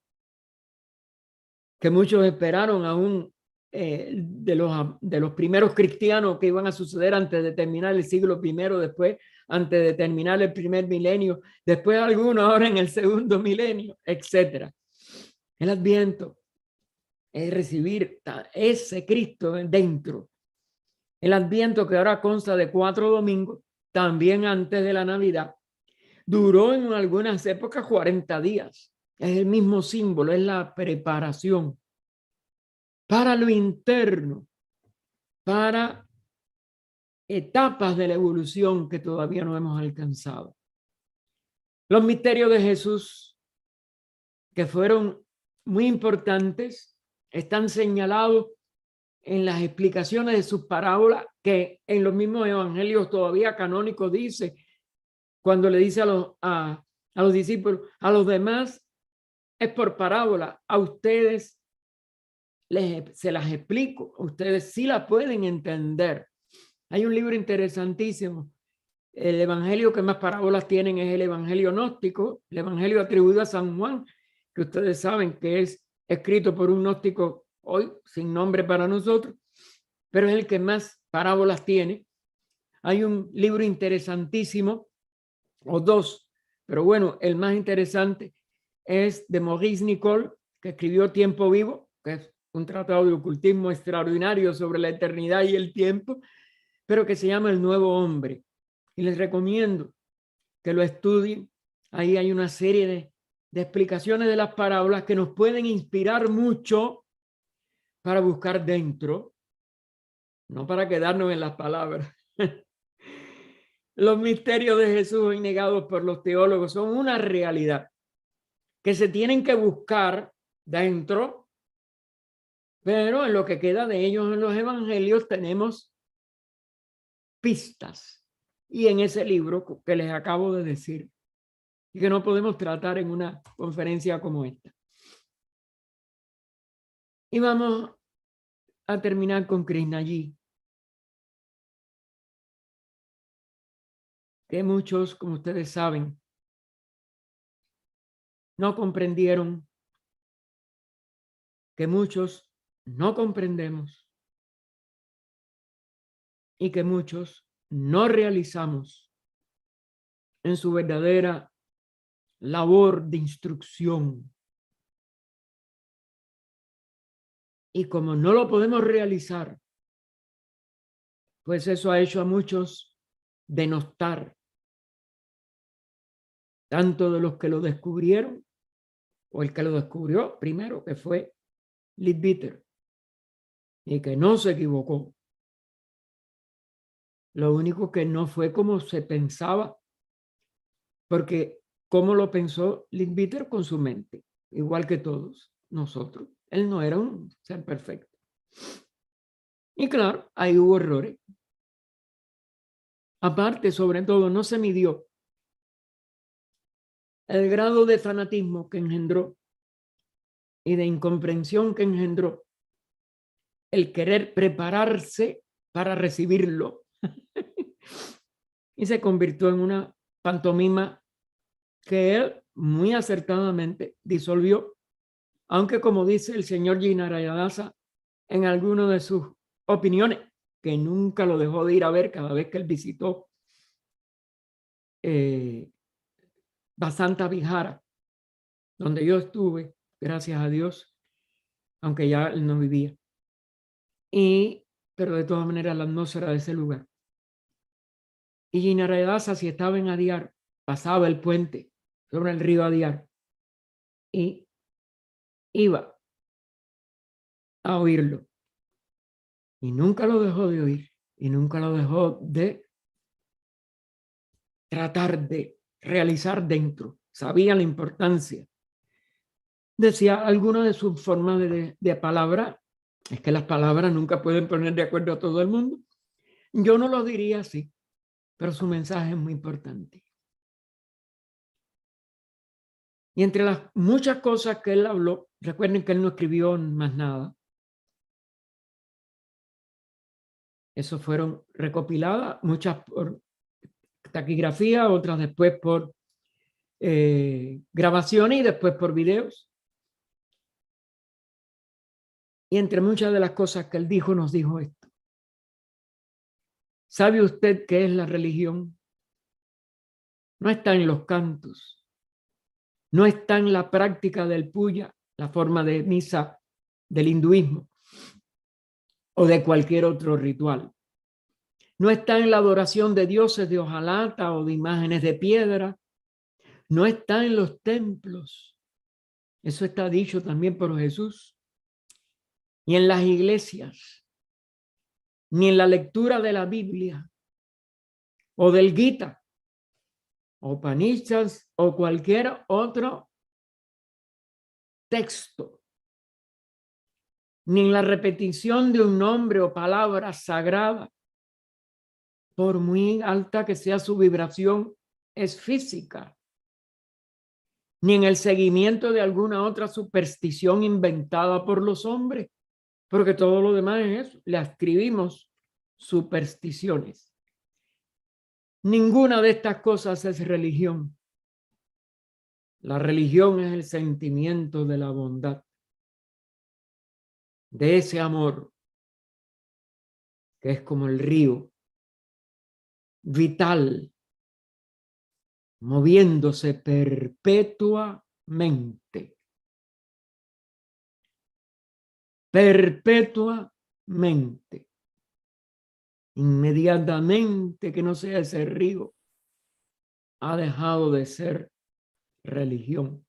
que muchos esperaron aún de los primeros cristianos que iban a suceder antes de terminar el siglo I, después antes de terminar el primer milenio, después algunos ahora en el segundo milenio, etcétera. El Adviento es recibir ese Cristo dentro. El Adviento, que ahora consta de 4 domingos, también antes de la Navidad, duró en algunas épocas 40 días. Es el mismo símbolo, es la preparación para lo interno, para etapas de la evolución que todavía no hemos alcanzado. Los misterios de Jesús, que fueron muy importantes, están señalados en las explicaciones de sus parábolas, que en los mismos evangelios todavía canónicos dice, cuando le dice a los discípulos, a los demás es por parábola, a ustedes se las explico, ustedes sí las pueden entender. Hay un libro interesantísimo, el evangelio que más parábolas tienen es el evangelio gnóstico, el evangelio atribuido a San Juan, que ustedes saben que es escrito por un gnóstico hoy sin nombre para nosotros, pero es el que más parábolas tiene. Hay un libro interesantísimo, o dos, pero bueno, el más interesante es de Maurice Nicole, que escribió Tiempo Vivo, que es un tratado de ocultismo extraordinario sobre la eternidad y el tiempo, pero que se llama El Nuevo Hombre. Y les recomiendo que lo estudien. Ahí hay una serie de explicaciones de las parábolas que nos pueden inspirar mucho para buscar dentro, no para quedarnos en las palabras. Los misterios de Jesús hoy negados por los teólogos son una realidad que se tienen que buscar dentro Pero en lo que queda de ellos en los evangelios tenemos pistas. Y en ese libro que les acabo de decir, y que no podemos tratar en una conferencia como esta. Y vamos a terminar con Krishnajit, que muchos, como ustedes saben, no comprendieron, que muchos no comprendemos y que muchos no realizamos en su verdadera labor de instrucción. Y como no lo podemos realizar, pues eso ha hecho a muchos denostar, tanto de los que lo descubrieron, o el que lo descubrió primero, que fue Leadbeater, y que no se equivocó. Lo único que no fue como se pensaba, porque ¿cómo lo pensó Leadbeater? Con su mente, igual que todos nosotros. Él no era un ser perfecto. Y claro, ahí hubo errores. Aparte, sobre todo, no se midió el grado de fanatismo que engendró y de incomprensión que engendró el querer prepararse para recibirlo. Y se convirtió en una pantomima que él muy acertadamente disolvió, aunque como dice el señor Jinarayadasa en alguna de sus opiniones, que nunca lo dejó de ir a ver cada vez que él visitó Basanta Vihara, donde yo estuve, gracias a Dios, aunque ya él no vivía. Pero de todas maneras la atmósfera de ese lugar. Y Jinarayadasa, si estaba en Adyar, pasaba el puente sobre el río Adyar y iba a oírlo. Y nunca lo dejó de oír y nunca lo dejó de tratar de realizar dentro. Sabía la importancia. Decía alguna de sus formas de palabra, es que las palabras nunca pueden poner de acuerdo a todo el mundo. Yo no lo diría así, pero su mensaje es muy importante. Y entre las muchas cosas que él habló, recuerden que él no escribió más nada. Eso fueron recopiladas, muchas por taquigrafía, otras después por grabaciones y después por videos. Y entre muchas de las cosas que él dijo, nos dijo esto. ¿Sabe usted qué es la religión? No está en los cantos, no está en la práctica del puya, la forma de misa del hinduismo o de cualquier otro ritual. No está en la adoración de dioses de hojalata o de imágenes de piedra. No está en los templos. Eso está dicho también por Jesús. Ni en las iglesias, ni en la lectura de la Biblia o del Gita o Upanishads o cualquier otro texto, ni en la repetición de un nombre o palabra sagrada, por muy alta que sea su vibración, es física, ni en el seguimiento de alguna otra superstición inventada por los hombres, porque todo lo demás es eso, le escribimos supersticiones. Ninguna de estas cosas es religión. La religión es el sentimiento de la bondad, de ese amor que es como el río, vital, moviéndose perpetuamente. Perpetuamente. Inmediatamente que no sea ese río, ha dejado de ser religión.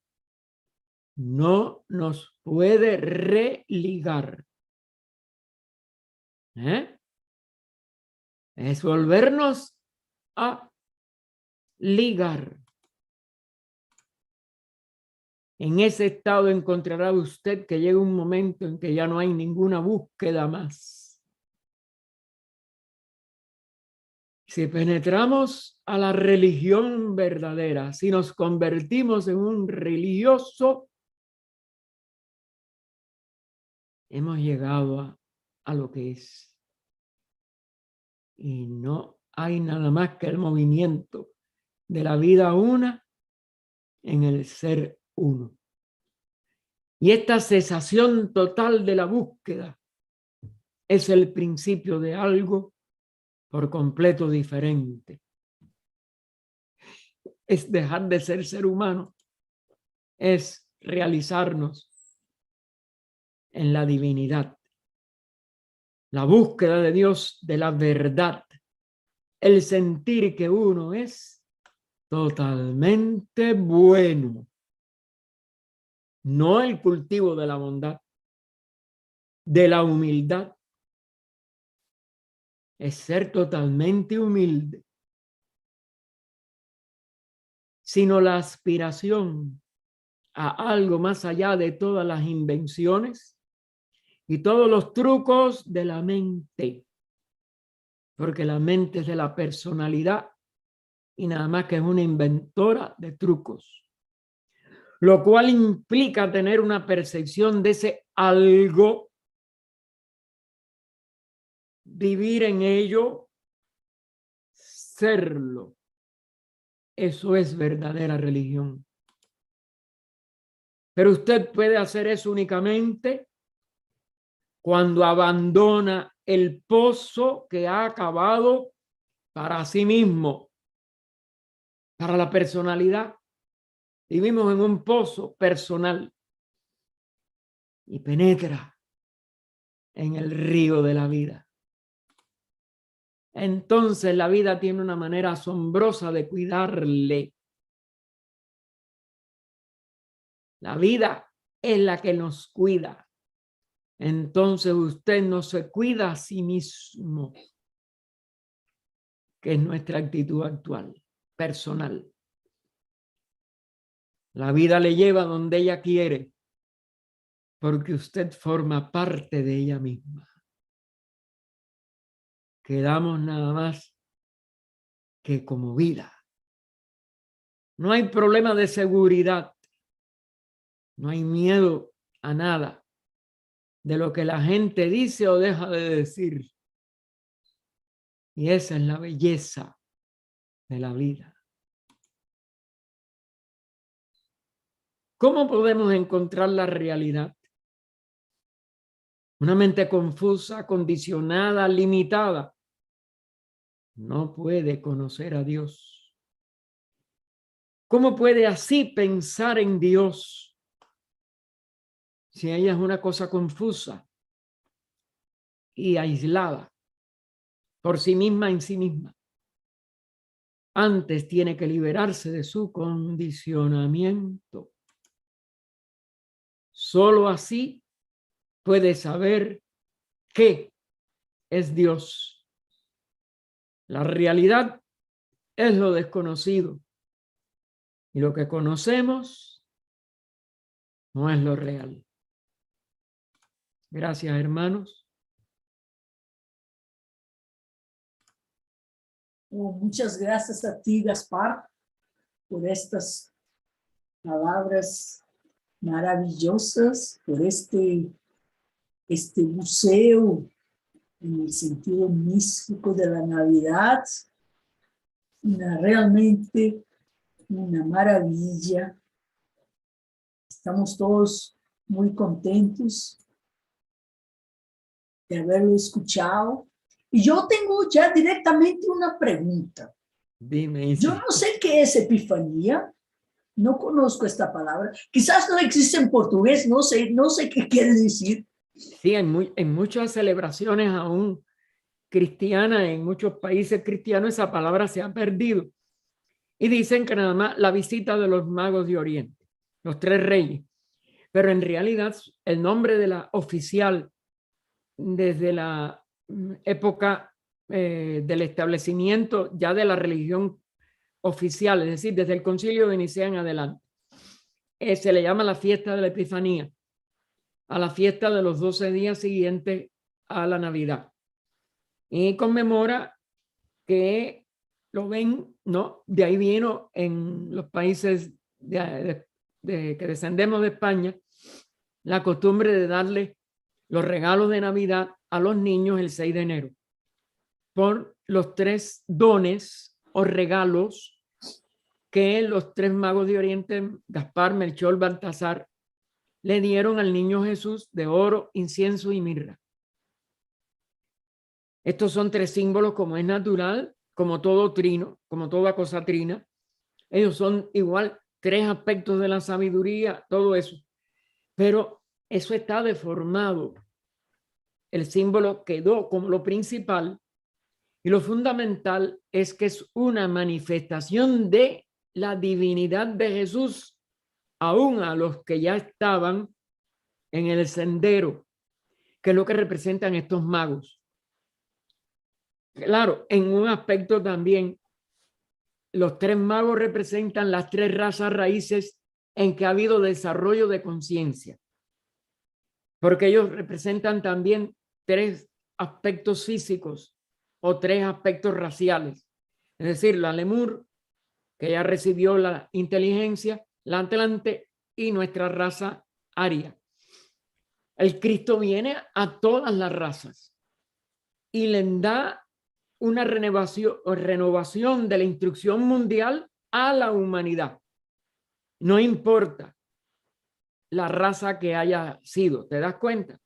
No nos puede religar. Es volvernos a ligar. En ese estado encontrará usted que llega un momento en que ya no hay ninguna búsqueda más. Si penetramos a la religión verdadera, si nos convertimos en un religioso, hemos llegado a lo que es. Y no hay nada más que el movimiento de la vida una en el ser uno. Y esta cesación total de la búsqueda es el principio de algo por completo diferente. Es dejar de ser humano, es realizarnos en la divinidad. La búsqueda de Dios, de la verdad, el sentir que uno es totalmente bueno. No el cultivo de la bondad, de la humildad. Es ser totalmente humilde, sino la aspiración a algo más allá de todas las invenciones y todos los trucos de la mente, porque la mente es de la personalidad y nada más que es una inventora de trucos, lo cual implica tener una percepción de ese algo, vivir en ello, serlo. Eso es verdadera religión. Pero usted puede hacer eso únicamente cuando abandona el pozo que ha acabado para sí mismo, para la personalidad. Vivimos en un pozo personal y penetra en el río de la vida. Entonces la vida tiene una manera asombrosa de cuidarle. La vida es la que nos cuida. Entonces usted no se cuida a sí mismo, que es nuestra actitud actual, personal. La vida le lleva donde ella quiere, porque usted forma parte de ella misma. Quedamos nada más que como vida. No hay problema de seguridad. No hay miedo a nada de lo que la gente dice o deja de decir. Y esa es la belleza de la vida. ¿Cómo podemos encontrar la realidad? Una mente confusa, condicionada, limitada, no puede conocer a Dios. ¿Cómo puede así pensar en Dios si ella es una cosa confusa y aislada por sí misma en sí misma? Antes tiene que liberarse de su condicionamiento. Solo así puede saber qué es Dios. La realidad es lo desconocido y lo que conocemos no es lo real. Gracias, hermanos. Muchas gracias a ti, Gaspar, por estas palabras maravillosas, por este museo en el sentido místico de la Navidad. Realmente una maravilla. Estamos todos muy contentos de haberlo escuchado. Y yo tengo ya directamente una pregunta. Dime, yo no sé qué es epifanía, no conozco esta palabra, quizás no existe en portugués, no sé qué quiere decir. Sí, en muchas celebraciones aún cristianas, en muchos países cristianos, esa palabra se ha perdido. Y dicen que nada más la visita de los magos de Oriente, los 3 reyes. Pero en realidad el nombre de la oficial desde la época del establecimiento ya de la religión oficial, es decir, desde el Concilio de Nicea en adelante, se le llama la fiesta de la Epifanía, a la fiesta de los 12 días siguientes a la Navidad. Y conmemora que lo ven, ¿no? De ahí vino en los países que descendemos de España, la costumbre de darle los regalos de Navidad a los niños el 6 de enero, por los 3 dones o regalos que los 3 magos de Oriente, Gaspar, Melchor, Baltasar, le dieron al niño Jesús de oro, incienso y mirra. Estos son 3 símbolos, como es natural, como todo trino, como toda cosa trina. Ellos son igual 3 aspectos de la sabiduría, todo eso. Pero eso está deformado. El símbolo quedó como lo principal y lo fundamental es que es una manifestación de la divinidad de Jesús, aún a los que ya estaban en el sendero, que es lo que representan estos magos. Claro, en un aspecto también, los 3 magos representan las 3 razas raíces en que ha habido desarrollo de conciencia, porque ellos representan también 3 aspectos físicos o 3 aspectos raciales, es decir, la lemur, que ya recibió la inteligencia, la atlante y nuestra raza aria. El Cristo viene a todas las razas y les da una renovación de la instrucción mundial a la humanidad. No importa la raza que haya sido, ¿te das cuenta?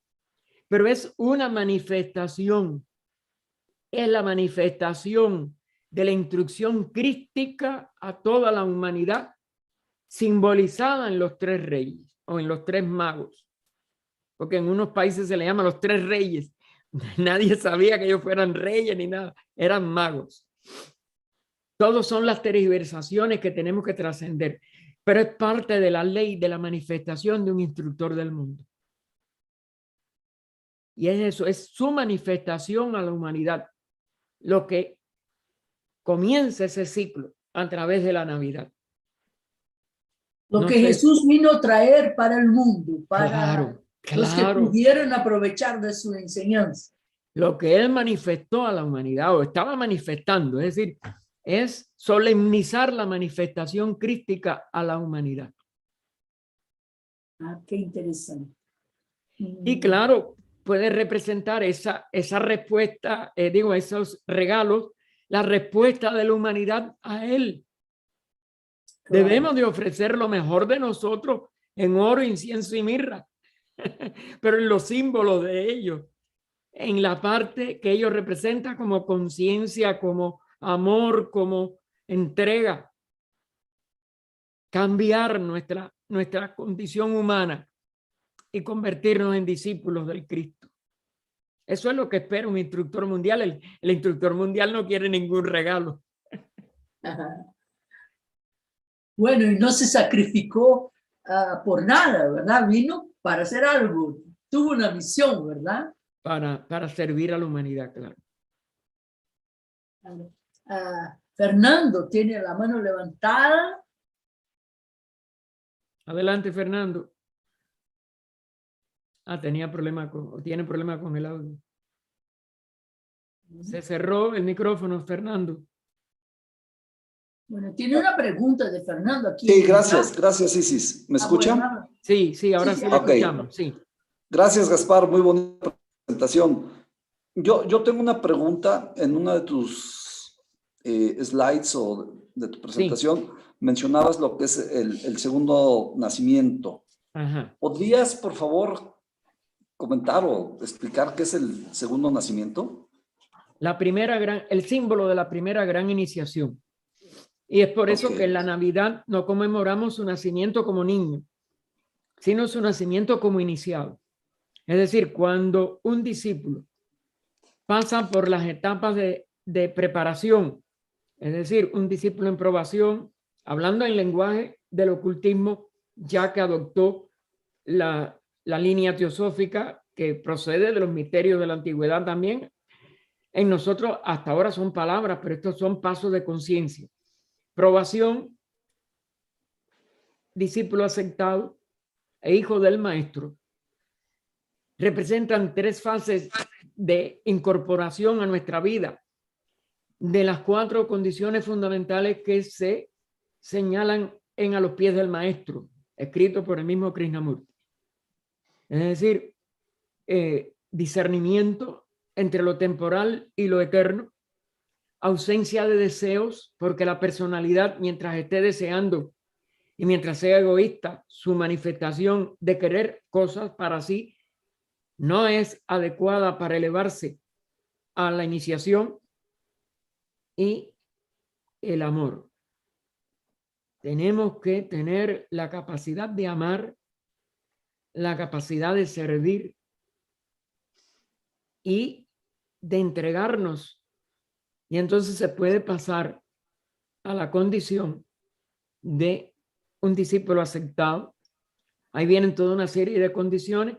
Pero es una manifestación, es la manifestación de la instrucción crística a toda la humanidad, simbolizada en los 3 reyes o en los 3 magos, porque en unos países se le llama los 3 reyes. Nadie sabía que ellos fueran reyes ni nada, eran magos. Todos son las tergiversaciones que tenemos que trascender, pero es parte de la ley de la manifestación de un instructor del mundo. Y es eso, es su manifestación a la humanidad, lo que comienza ese ciclo a través de la Navidad. Lo que Jesús vino a traer para el mundo, para los que pudieran aprovechar de su enseñanza. Lo que él manifestó a la humanidad, o estaba manifestando, es decir, es solemnizar la manifestación crística a la humanidad. Ah, qué interesante. Y claro, puede representar esa respuesta, esos regalos, la respuesta de la humanidad a él. Claro. Debemos de ofrecer lo mejor de nosotros en oro, incienso y mirra, pero en los símbolos de ellos, en la parte que ellos representan como conciencia, como amor, como entrega. Cambiar nuestra condición humana y convertirnos en discípulos del Cristo. Eso es lo que espera un instructor mundial. El instructor mundial no quiere ningún regalo. Ajá. Bueno, y no se sacrificó por nada, ¿verdad? Vino para hacer algo. Tuvo una misión, ¿verdad? Para servir a la humanidad, claro. Fernando tiene la mano levantada. Adelante, Fernando. Tiene problema con el audio. Se cerró el micrófono, Fernando. Bueno, tiene una pregunta de Fernando aquí. Sí, gracias, Isis. ¿Me escuchan? Bueno. Sí, ahora sí lo escuchamos. Sí. Gracias, Gaspar, muy bonita presentación. Yo tengo una pregunta en una de tus slides o de tu presentación. Sí. Mencionabas lo que es el segundo nacimiento. Ajá. ¿Podrías, por favor, comentar o explicar qué es el segundo nacimiento? El símbolo de la primera gran iniciación. Y es por eso que en la Navidad no conmemoramos su nacimiento como niño, sino su nacimiento como iniciado. Es decir, cuando un discípulo pasa por las etapas de preparación, es decir, un discípulo en probación, hablando en lenguaje del ocultismo, ya que adoptó la línea teosófica que procede de los misterios de la antigüedad también. En nosotros hasta ahora son palabras, pero estos son pasos de conciencia. Probación, discípulo aceptado e hijo del maestro representan 3 fases de incorporación a nuestra vida, de las 4 condiciones fundamentales que se señalan en A los pies del maestro, escrito por el mismo Krishnamurti. Es decir, discernimiento entre lo temporal y lo eterno, ausencia de deseos, porque la personalidad, mientras esté deseando y mientras sea egoísta, su manifestación de querer cosas para sí no es adecuada para elevarse a la iniciación. Y el amor. Tenemos que tener la capacidad de amar, la capacidad de servir y de entregarnos. Y entonces se puede pasar a la condición de un discípulo aceptado. Ahí vienen toda una serie de condiciones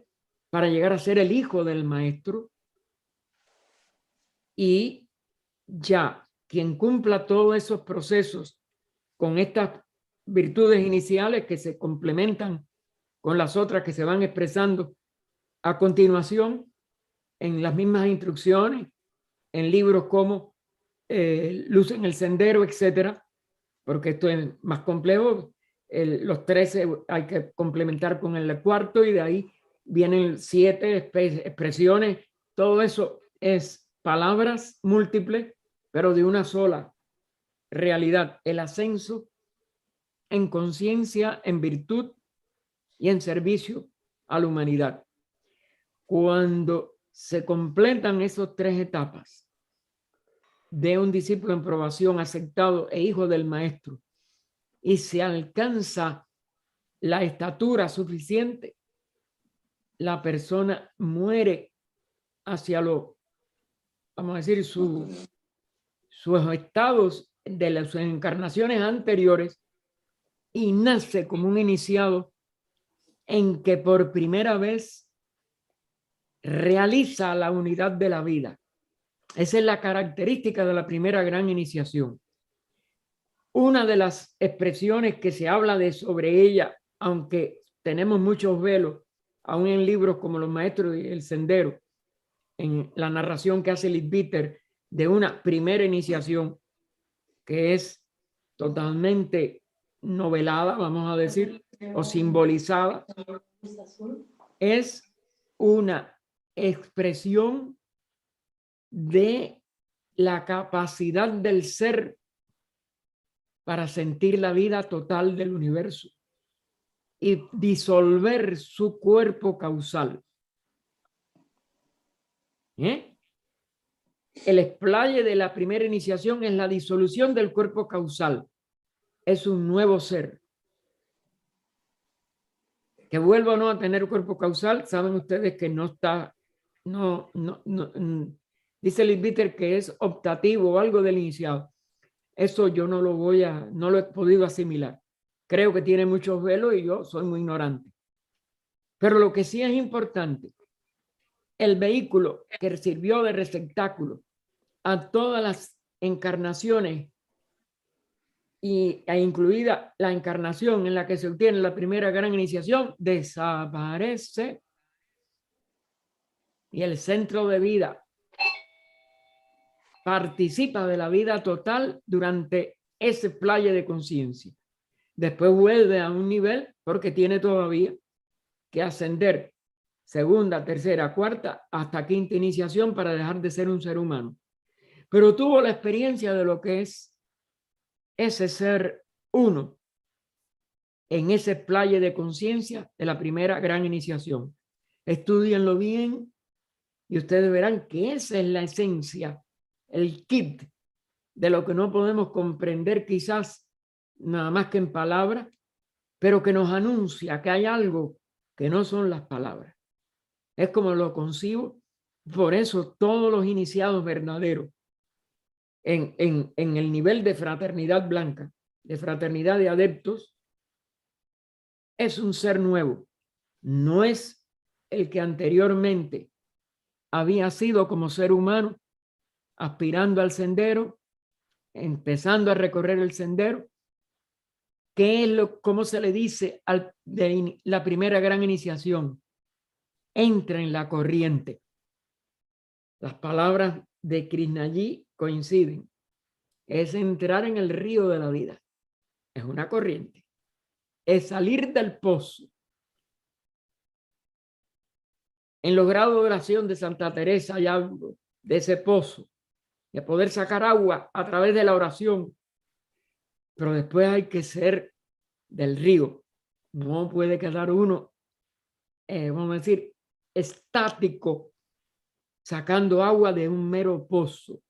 para llegar a ser el hijo del maestro. Y ya quien cumpla todos esos procesos con estas virtudes iniciales que se complementan con las otras que se van expresando a continuación en las mismas instrucciones, en libros como Luz en el Sendero, etcétera, porque esto es más complejo. Los 13 hay que complementar con el 4 y de ahí vienen 7 expresiones. Todo eso es palabras múltiples, pero de una sola realidad: el ascenso en conciencia, en virtud y en servicio a la humanidad. Cuando se completan esas 3 etapas de un discípulo en probación, aceptado e hijo del maestro, y se alcanza la estatura suficiente, la persona muere hacia lo, vamos a decir, sus estados de las encarnaciones anteriores y nace como un iniciado en que por primera vez realiza la unidad de la vida. Esa es la característica de la primera gran iniciación. Una de las expresiones que se habla de sobre ella, aunque tenemos muchos velos, aún en libros como Los Maestros y El Sendero, en la narración que hace Leadbeater de una primera iniciación que es totalmente novelada, vamos a decir, o simbolizada, es una expresión de la capacidad del ser para sentir la vida total del universo y disolver su cuerpo causal. El explaye de la primera iniciación es la disolución del cuerpo causal. Es un nuevo ser. Que vuelva o no a tener cuerpo causal, saben ustedes que no está, dice Leadbeater que es optativo o algo del iniciado. Eso yo no lo he podido asimilar. Creo que tiene muchos velos y yo soy muy ignorante. Pero lo que sí es importante, el vehículo que sirvió de receptáculo a todas las encarnaciones e incluida la encarnación en la que se obtiene la primera gran iniciación, desaparece y el centro de vida participa de la vida total durante ese playe de conciencia. Después vuelve a un nivel porque tiene todavía que ascender segunda, tercera, cuarta, hasta quinta iniciación para dejar de ser un ser humano. Pero tuvo la experiencia de lo que es ese ser uno en ese playe de conciencia de la primera gran iniciación. Estúdienlo bien y ustedes verán que esa es la esencia, el kit de lo que no podemos comprender quizás nada más que en palabras, pero que nos anuncia que hay algo que no son las palabras. Es como lo concibo. Por eso todos los iniciados verdaderos en el nivel de fraternidad blanca, de fraternidad de adeptos, es un ser nuevo. No es el que anteriormente había sido como ser humano, aspirando al sendero, empezando a recorrer el sendero, ¿qué es cómo se le dice de la primera gran iniciación? Entra en la corriente. Las palabras de Krishnajit coinciden. Es entrar en el río de la vida. Es una corriente. Es salir del pozo. En los grados de oración de Santa Teresa hay algo de ese pozo, de poder sacar agua a través de la oración. Pero después hay que ser del río. No puede quedar uno, vamos a decir, estático, sacando agua de un mero pozo.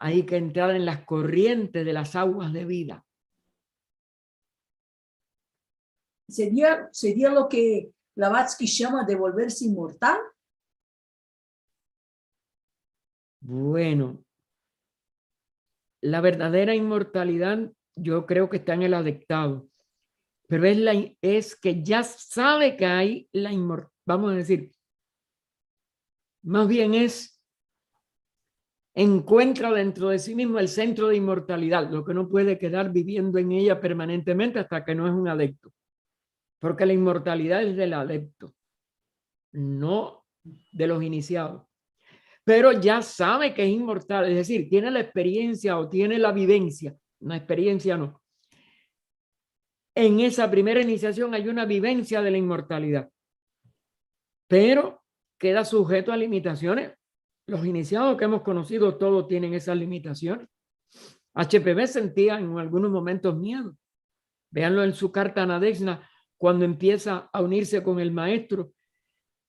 Hay que entrar en las corrientes de las aguas de vida. ¿Sería lo que Blavatsky llama de volverse inmortal? Bueno, la verdadera inmortalidad yo creo que está en el adectado, pero es que ya sabe que hay la inmortalidad, vamos a decir, más bien encuentra dentro de sí mismo el centro de inmortalidad, lo que no puede quedar viviendo en ella permanentemente hasta que no es un adepto, porque la inmortalidad es del adepto, no de los iniciados. Pero ya sabe que es inmortal, es decir, tiene la experiencia o tiene la vivencia, una experiencia no. En esa primera iniciación hay una vivencia de la inmortalidad, pero queda sujeto a limitaciones. Los iniciados que hemos conocido todos tienen esas limitaciones. HPV sentía en algunos momentos miedo. Véanlo en su carta a Nadezhda, cuando empieza a unirse con el maestro,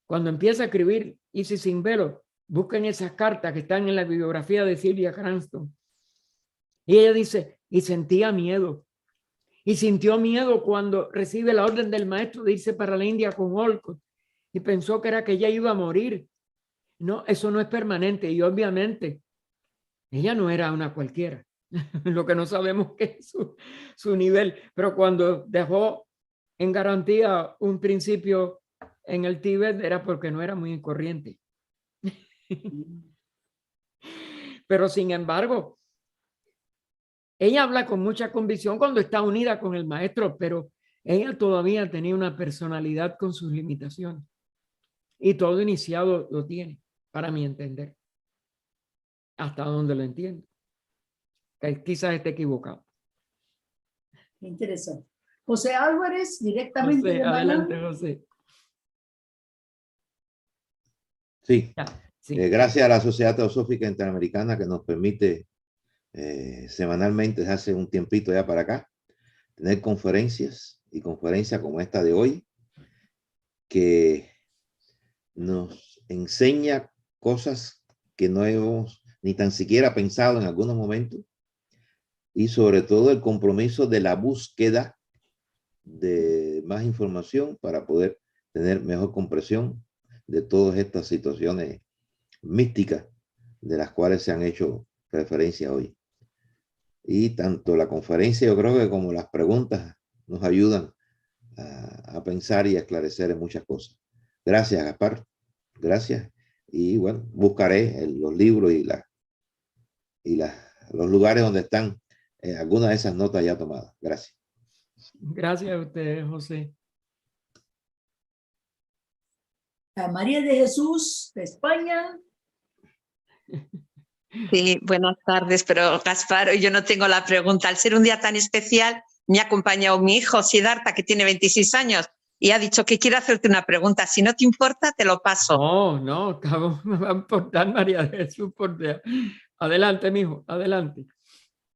cuando empieza a escribir Isis sin velo. Busquen esas cartas que están en la bibliografía de Sylvia Cranston. Y ella dice, y sentía miedo. Y sintió miedo cuando recibe la orden del maestro de irse para la India con Olcott. Y pensó que era que ella iba a morir. No, eso no es permanente. Y obviamente, ella no era una cualquiera. Lo que no sabemos que es su nivel. Pero cuando dejó en garantía un principio en el Tíbet, era porque no era muy corriente. Pero sin embargo, ella habla con mucha convicción cuando está unida con el maestro, pero ella todavía tenía una personalidad con sus limitaciones. Y todo iniciado lo tiene, para mi entender. Hasta donde lo entiendo. Quizás esté equivocado. Interesante. José Álvarez, directamente José, de adelante, Miami. José. Sí, Ya, sí. Gracias a la Sociedad Teosófica Interamericana que nos permite semanalmente, desde hace un tiempito ya para acá, tener conferencias y conferencias como esta de hoy, que nos enseña cosas que no hemos ni tan siquiera pensado en algunos momentos, y sobre todo el compromiso de la búsqueda de más información para poder tener mejor comprensión de todas estas situaciones místicas de las cuales se han hecho referencia hoy. Y tanto la conferencia, yo creo que como las preguntas nos ayudan a pensar y a esclarecer en muchas cosas. Gracias, Gaspar. Gracias. Y bueno, buscaré los libros y los lugares donde están algunas de esas notas ya tomadas. Gracias. Gracias a usted, José. A María de Jesús, de España. Sí, buenas tardes, pero Gaspar, yo no tengo la pregunta. Al ser un día tan especial, me ha acompañado mi hijo, Siddhartha, que tiene 26 años, y ha dicho que quiere hacerte una pregunta. Si no te importa, te lo paso. No, me va a importar, María de Jesús, por Dios. Adelante, mijo, adelante.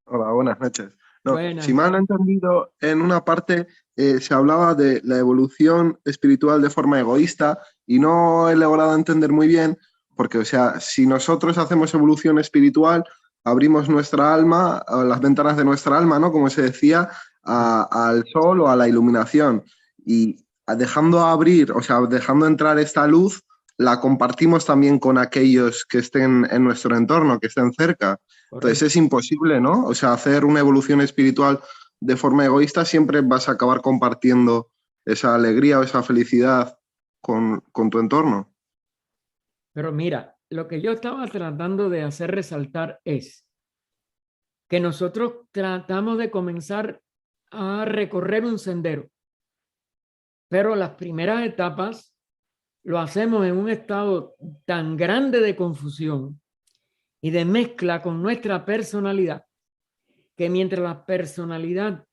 Hola, buenas noches. No, Buenas. si mal he entendido, en una parte se hablaba de la evolución espiritual de forma egoísta y no he logrado entender muy bien, porque, o sea, si nosotros hacemos evolución espiritual, abrimos nuestra alma, las ventanas de nuestra alma, ¿no? Como se decía, al sol o a la iluminación. Y dejando abrir, o sea, dejando entrar esta luz, la compartimos también con aquellos que estén en nuestro entorno, que estén cerca. Entonces es imposible, ¿no? O sea, hacer una evolución espiritual de forma egoísta, siempre vas a acabar compartiendo esa alegría o esa felicidad con tu entorno. Pero mira, lo que yo estaba tratando de hacer resaltar es que nosotros tratamos de comenzar a recorrer un sendero. Pero las primeras etapas lo hacemos en un estado tan grande de confusión y de mezcla con nuestra personalidad, que mientras la personalidad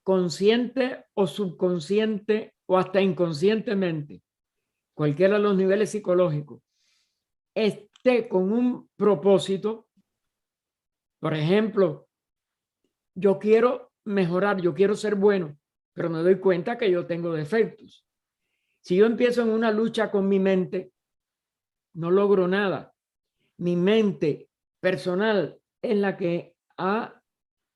consciente o subconsciente o hasta inconscientemente, cualquiera de los niveles psicológicos, esté con un propósito, por ejemplo, yo quiero mejorar, yo quiero ser bueno, pero me doy cuenta que yo tengo defectos. Si yo empiezo en una lucha con mi mente, no logro nada. Mi mente personal es la que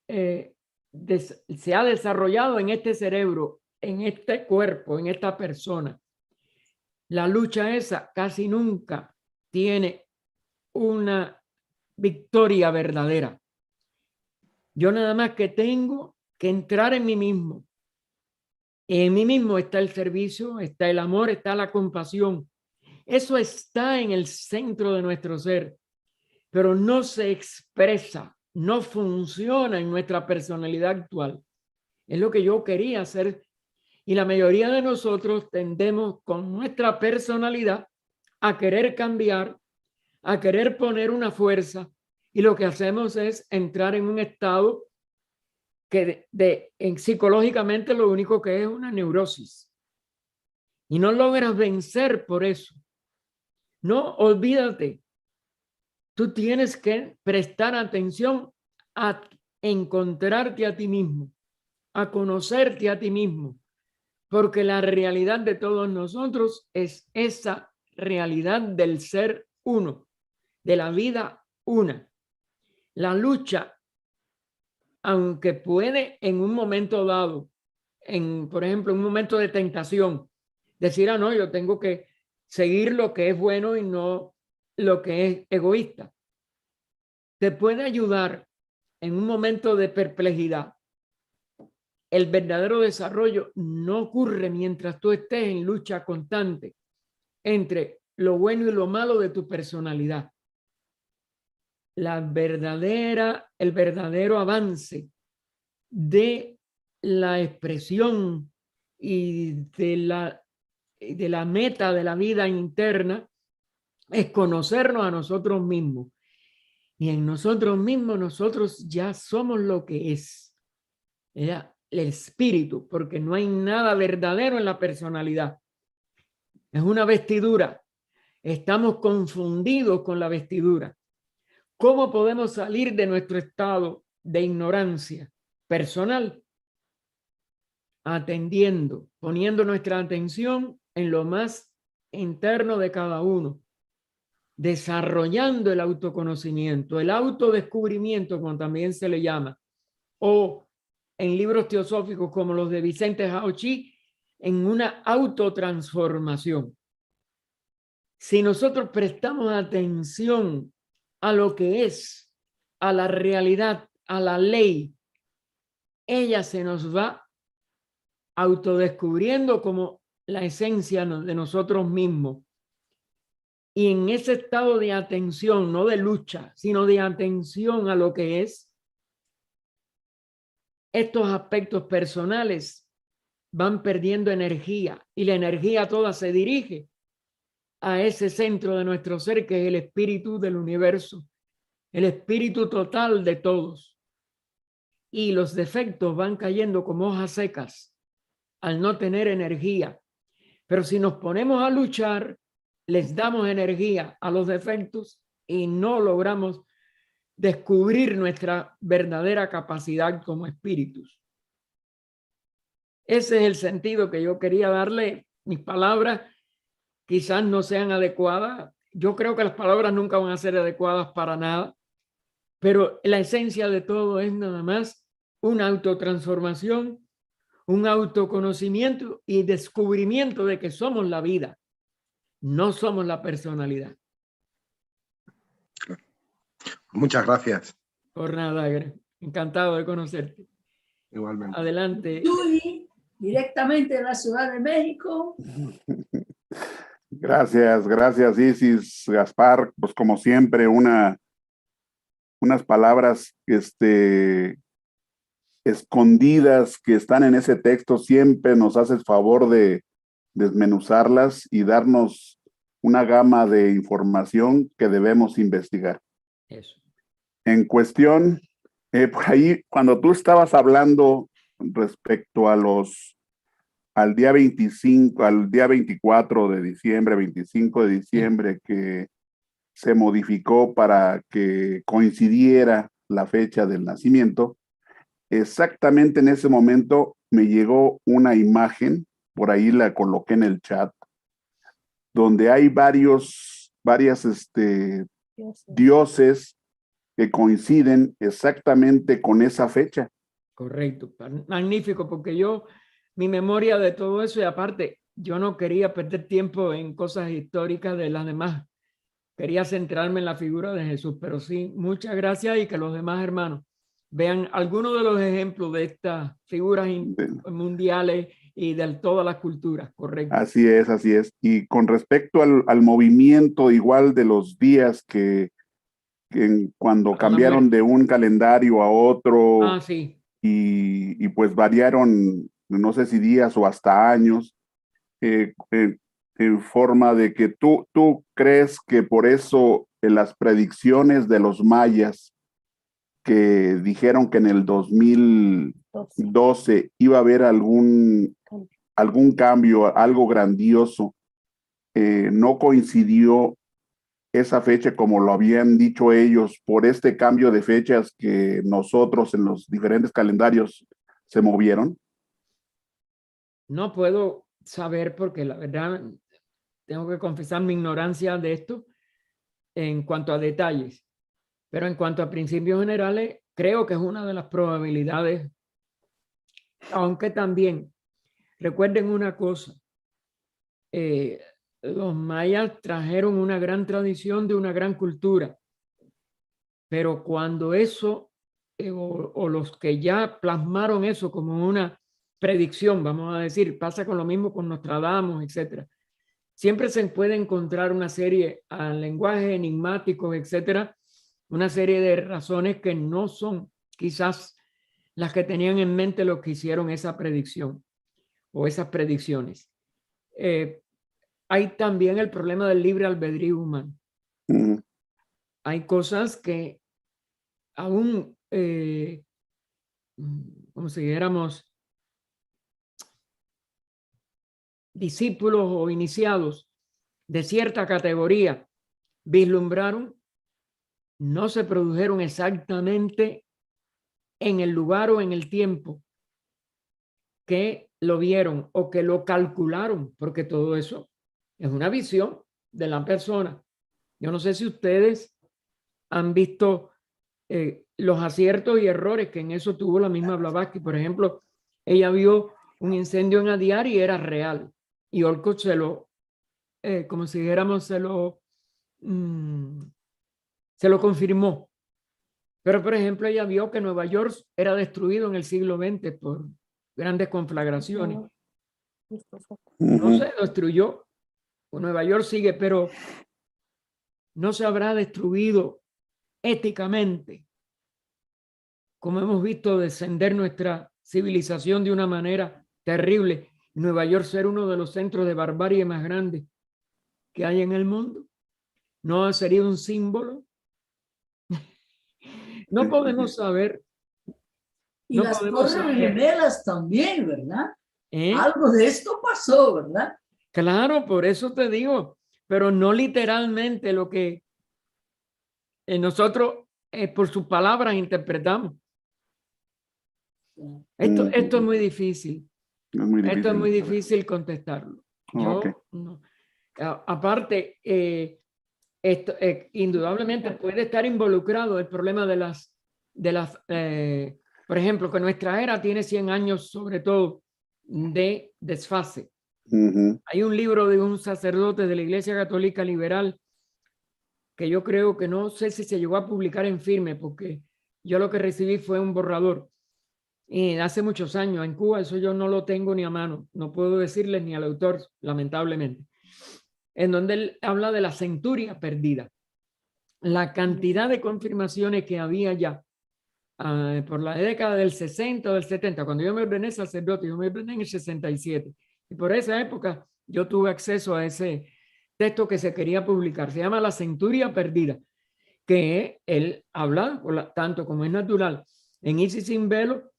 se ha desarrollado en este cerebro, en este cuerpo, en esta persona. La lucha esa casi nunca tiene una victoria verdadera. Yo nada más que tengo que entrar en mí mismo. En mí mismo está el servicio, está el amor, está la compasión. Eso está en el centro de nuestro ser, pero no se expresa, no funciona en nuestra personalidad actual. Es lo que yo quería hacer. Y la mayoría de nosotros tendemos con nuestra personalidad a querer cambiar, a querer poner una fuerza, y lo que hacemos es entrar en un estado que psicológicamente lo único que es una neurosis. Y no logras vencer por eso. No, olvídate. Tú tienes que prestar atención a encontrarte a ti mismo, a conocerte a ti mismo, porque la realidad de todos nosotros es esa realidad del ser uno, de la vida una. La lucha, aunque puede en un momento dado, por ejemplo, en un momento de tentación, decir, no, yo tengo que seguir lo que es bueno y no lo que es egoísta. Te puede ayudar en un momento de perplejidad. El verdadero desarrollo no ocurre mientras tú estés en lucha constante entre lo bueno y lo malo de tu personalidad. El verdadero avance de la expresión y de la meta de la vida interna es conocernos a nosotros mismos. Y en nosotros mismos, nosotros ya somos lo que es. El espíritu, porque no hay nada verdadero en la personalidad. Es una vestidura. Estamos confundidos con la vestidura. ¿Cómo podemos salir de nuestro estado de ignorancia personal? Atendiendo, poniendo nuestra atención en lo más interno de cada uno, desarrollando el autoconocimiento, el autodescubrimiento, como también se le llama, o en libros teosóficos como los de Vicente Hauchi, en una autotransformación. Si nosotros prestamos atención a lo que es, a la realidad, a la ley, ella se nos va autodescubriendo como la esencia de nosotros mismos. Y en ese estado de atención, no de lucha, sino de atención a lo que es, estos aspectos personales van perdiendo energía y la energía toda se dirige a ese centro de nuestro ser que es el espíritu del universo, el espíritu total de todos. Y los defectos van cayendo como hojas secas al no tener energía. Pero si nos ponemos a luchar, les damos energía a los defectos y no logramos descubrir nuestra verdadera capacidad como espíritus. Ese es el sentido que yo quería darle. Mis palabras quizás no sean adecuadas. Yo creo que las palabras nunca van a ser adecuadas para nada, pero la esencia de todo es nada más una autotransformación, un autoconocimiento y descubrimiento de que somos la vida, no somos la personalidad. Muchas gracias. Por nada, encantado de conocerte. Igualmente. Adelante. Yuri, directamente de la Ciudad de México. Gracias, Isis, Gaspar, pues como siempre unas palabras escondidas que están en ese texto, siempre nos haces favor de desmenuzarlas y darnos una gama de información que debemos investigar. Eso. En cuestión, por ahí, cuando tú estabas hablando respecto al día 25, al día 24 de diciembre, 25 de diciembre, que se modificó para que coincidiera la fecha del nacimiento, exactamente en ese momento me llegó una imagen, por ahí la coloqué en el chat, donde hay varias dioses que coinciden exactamente con esa fecha. Correcto, magnífico, porque mi memoria de todo eso, y aparte, yo no quería perder tiempo en cosas históricas de las demás. Quería centrarme en la figura de Jesús, pero sí, muchas gracias, y que los demás hermanos vean algunos de los ejemplos de estas figuras mundiales y de todas las culturas, correcto. Así es, así es. Y con respecto al movimiento igual de los días que cuando cambiaron de un calendario a otro, sí. y pues variaron, no sé si días o hasta años, en forma de que tú crees que por eso en las predicciones de los mayas que dijeron que en el 2012 iba a haber algún cambio, algo grandioso, no coincidió esa fecha como lo habían dicho ellos por este cambio de fechas que nosotros en los diferentes calendarios se movieron? No puedo saber porque la verdad tengo que confesar mi ignorancia de esto en cuanto a detalles, pero en cuanto a principios generales creo que es una de las probabilidades, aunque también recuerden una cosa, los mayas trajeron una gran tradición de una gran cultura, pero cuando eso o los que ya plasmaron eso como una predicción, vamos a decir, pasa con lo mismo con Nostradamus, etcétera. Siempre se puede encontrar una serie a lenguajes enigmáticos, etcétera, una serie de razones que no son quizás las que tenían en mente los que hicieron esa predicción o esas predicciones. Hay también el problema del libre albedrío humano. Hay cosas que aún, como si dijéramos, discípulos o iniciados de cierta categoría vislumbraron, no se produjeron exactamente en el lugar o en el tiempo que lo vieron o que lo calcularon, porque todo eso es una visión de la persona. Yo no sé si ustedes han visto los aciertos y errores que en eso tuvo la misma Blavatsky. Por ejemplo, ella vio un incendio en Adyar y era real. Y Olcott se lo, como si dijéramos, se lo confirmó. Pero, por ejemplo, ella vio que Nueva York era destruido en el siglo XX por grandes conflagraciones. No se destruyó. Nueva York sigue, pero no se habrá destruido éticamente, como hemos visto descender nuestra civilización de una manera terrible. Nueva York ser uno de los centros de barbarie más grandes que hay en el mundo. ¿No sería un símbolo? No podemos saber. Y no las Torres Gemelas también, ¿verdad? Algo de esto pasó, ¿verdad? Claro, por eso te digo, pero no literalmente lo que nosotros por sus palabras interpretamos. Esto es muy difícil. Esto es muy difícil contestarlo. Yo no. Aparte, esto indudablemente puede estar involucrado el problema de las por ejemplo, que nuestra era tiene 100 años sobre todo de desfase. Hay un libro de un sacerdote de la Iglesia Católica Liberal que yo creo que no sé si se llegó a publicar en firme, porque yo lo que recibí fue un borrador. Y hace muchos años en Cuba, eso yo no lo tengo ni a mano, no puedo decirles ni al autor, lamentablemente, en donde él habla de la centuria perdida, la cantidad de confirmaciones que había ya por la década del 60 o del 70, cuando yo me ordené sacerdote, yo me ordené en el 67. Y por esa época yo tuve acceso a ese texto que se quería publicar. Se llama La Centuria Perdida, que él habla, tanto como es natural, en Isis sin velo,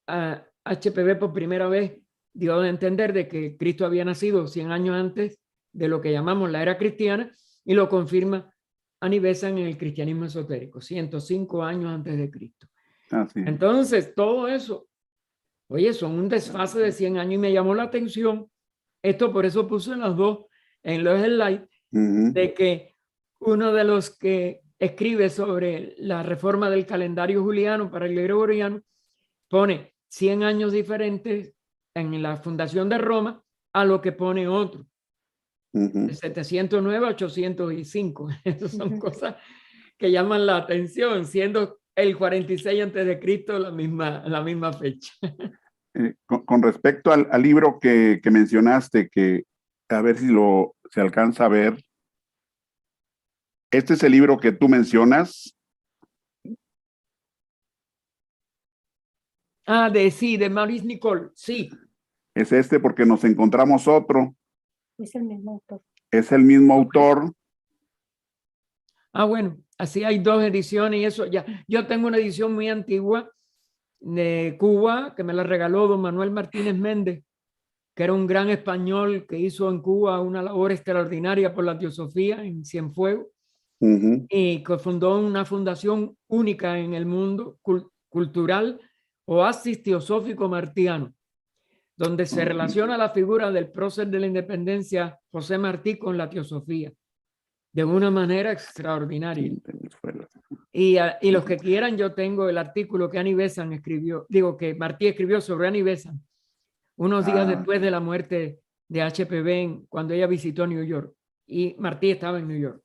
HPV por primera vez dio a entender de que Cristo había nacido 100 años antes de lo que llamamos la era cristiana, y lo confirma Anibesan en el cristianismo esotérico, 105 años antes de Cristo. Así es. Entonces, todo eso, oye, son un desfase de 100 años y me llamó la atención. Esto por eso puse las dos en los slides, de que uno de los que escribe sobre la reforma del calendario juliano para el gregoriano pone 100 años diferentes en la fundación de Roma a lo que pone otro. De 709 a 805. Esas son cosas que llaman la atención, siendo el 46 antes de Cristo la misma fecha. Con respecto al libro que mencionaste, que a ver si se alcanza a ver. Este es el libro que tú mencionas. De Maurice Nicole, sí. Es este porque nos encontramos otro. Es el mismo autor. Es el mismo autor. Bueno, así hay dos ediciones y eso ya. Yo tengo una edición muy antigua de Cuba que me la regaló don Manuel Martínez Méndez, que era un gran español que hizo en Cuba una labor extraordinaria por la teosofía en Cienfuegos, y que fundó una fundación única en el mundo cultural, Oasis Teosófico Martiano, donde se relaciona la figura del prócer de la independencia José Martí con la teosofía de una manera extraordinaria. Y los que quieran, yo tengo el artículo que Anibesan escribió, que Martí escribió sobre Anibesan unos días después de la muerte de HPV, cuando ella visitó New York, y Martí estaba en New York.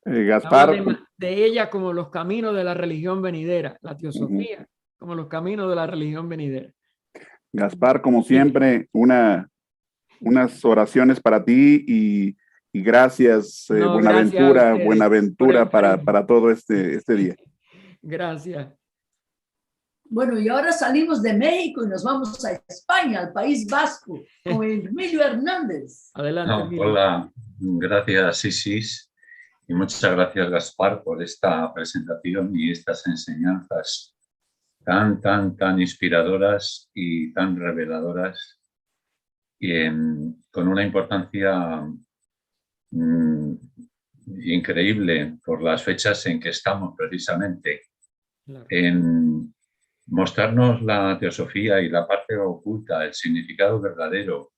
Gaspar. De ella como los caminos de la religión venidera, la teosofía como los caminos de la religión venidera. Gaspar, como siempre, unas oraciones para ti y gracias, Buenaventura para todo este día. Gracias. Bueno, y ahora salimos de México y nos vamos a España, al País Vasco, con Emilio Hernández. Adelante, Emilio. Hola, gracias Isis y muchas gracias Gaspar por esta presentación y estas enseñanzas tan inspiradoras y tan reveladoras, y con una importancia increíble por las fechas en que estamos precisamente, claro, en mostrarnos la teosofía y la parte oculta, el significado verdadero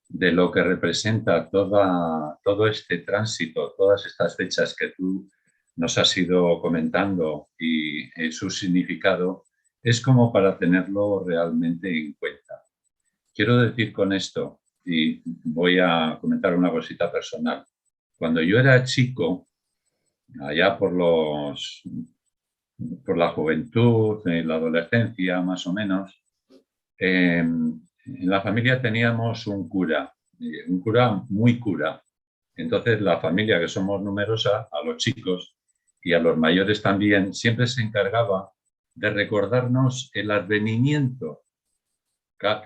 de lo que representa todo este tránsito, todas estas fechas que tú nos has ido comentando y su significado, es como para tenerlo realmente en cuenta. Quiero decir con esto, y voy a comentar una cosita personal. Cuando yo era chico, allá por la juventud, la adolescencia más o menos, en la familia teníamos un cura muy cura. Entonces la familia, que somos numerosa, a los chicos y a los mayores también, siempre se encargaba de recordarnos el advenimiento.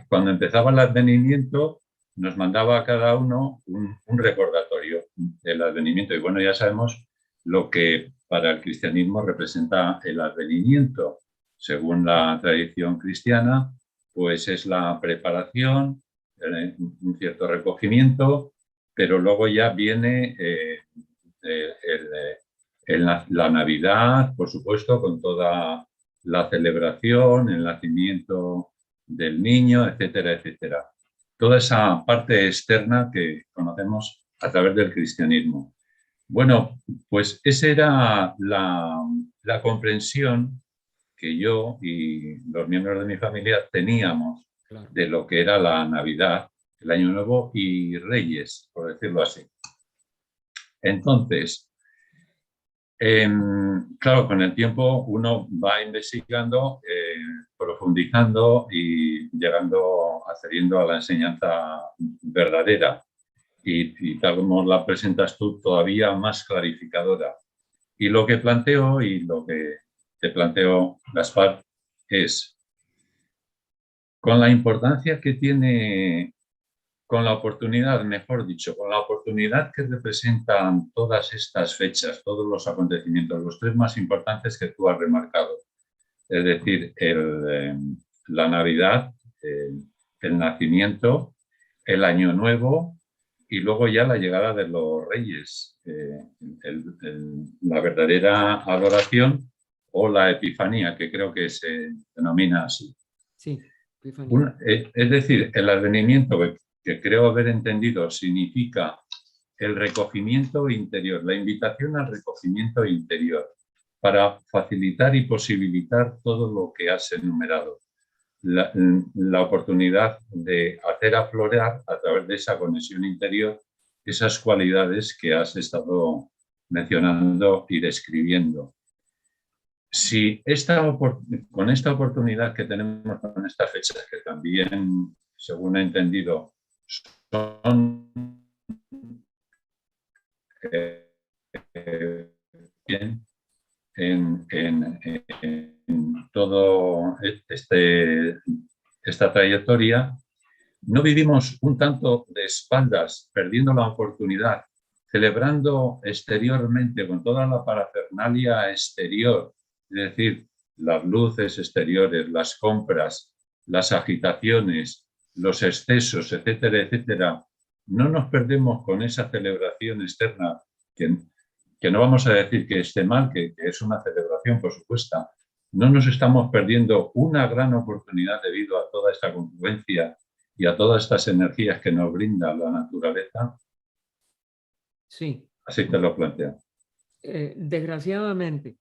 Cuando empezaba el advenimiento, nos mandaba a cada uno un recordatorio del advenimiento. Y bueno, ya sabemos lo que para el cristianismo representa el advenimiento. Según la tradición cristiana, pues es la preparación, un cierto recogimiento, pero luego ya viene la Navidad, por supuesto, con toda la celebración, el nacimiento del niño, etcétera, etcétera. Toda esa parte externa que conocemos a través del cristianismo. Bueno, pues esa era la comprensión que yo y los miembros de mi familia teníamos, claro, de lo que era la Navidad, el Año Nuevo y Reyes, por decirlo así. Entonces, claro, con el tiempo uno va investigando, profundizando y accediendo a la enseñanza verdadera y tal como la presentas tú, todavía más clarificadora. Y lo que planteo y lo que te planteo, Gaspar, es con la importancia que tiene, con la oportunidad, mejor dicho, con la oportunidad que representan todas estas fechas, todos los acontecimientos, los tres más importantes que tú has remarcado, es decir, la Navidad, el nacimiento, el Año Nuevo y luego ya la llegada de los Reyes, la verdadera adoración o la Epifanía, que creo que se denomina así. Sí, Epifanía. Es decir, el advenimiento, que creo haber entendido, significa el recogimiento interior, la invitación al recogimiento interior, para facilitar y posibilitar todo lo que has enumerado. La oportunidad de hacer aflorar a través de esa conexión interior esas cualidades que has estado mencionando y describiendo. Si con esta oportunidad que tenemos con estas fechas, que también, según he entendido, son bien en todo esta trayectoria, no vivimos un tanto de espaldas, perdiendo la oportunidad, celebrando exteriormente con toda la parafernalia exterior, es decir, las luces exteriores, las compras, las agitaciones, los excesos, etcétera, etcétera. No nos perdemos con esa celebración externa, que no vamos a decir que esté mal, que es una celebración, por supuesto. No nos estamos perdiendo una gran oportunidad debido a toda esta confluencia y a todas estas energías que nos brinda la naturaleza. Sí. Así te lo planteo. Desgraciadamente,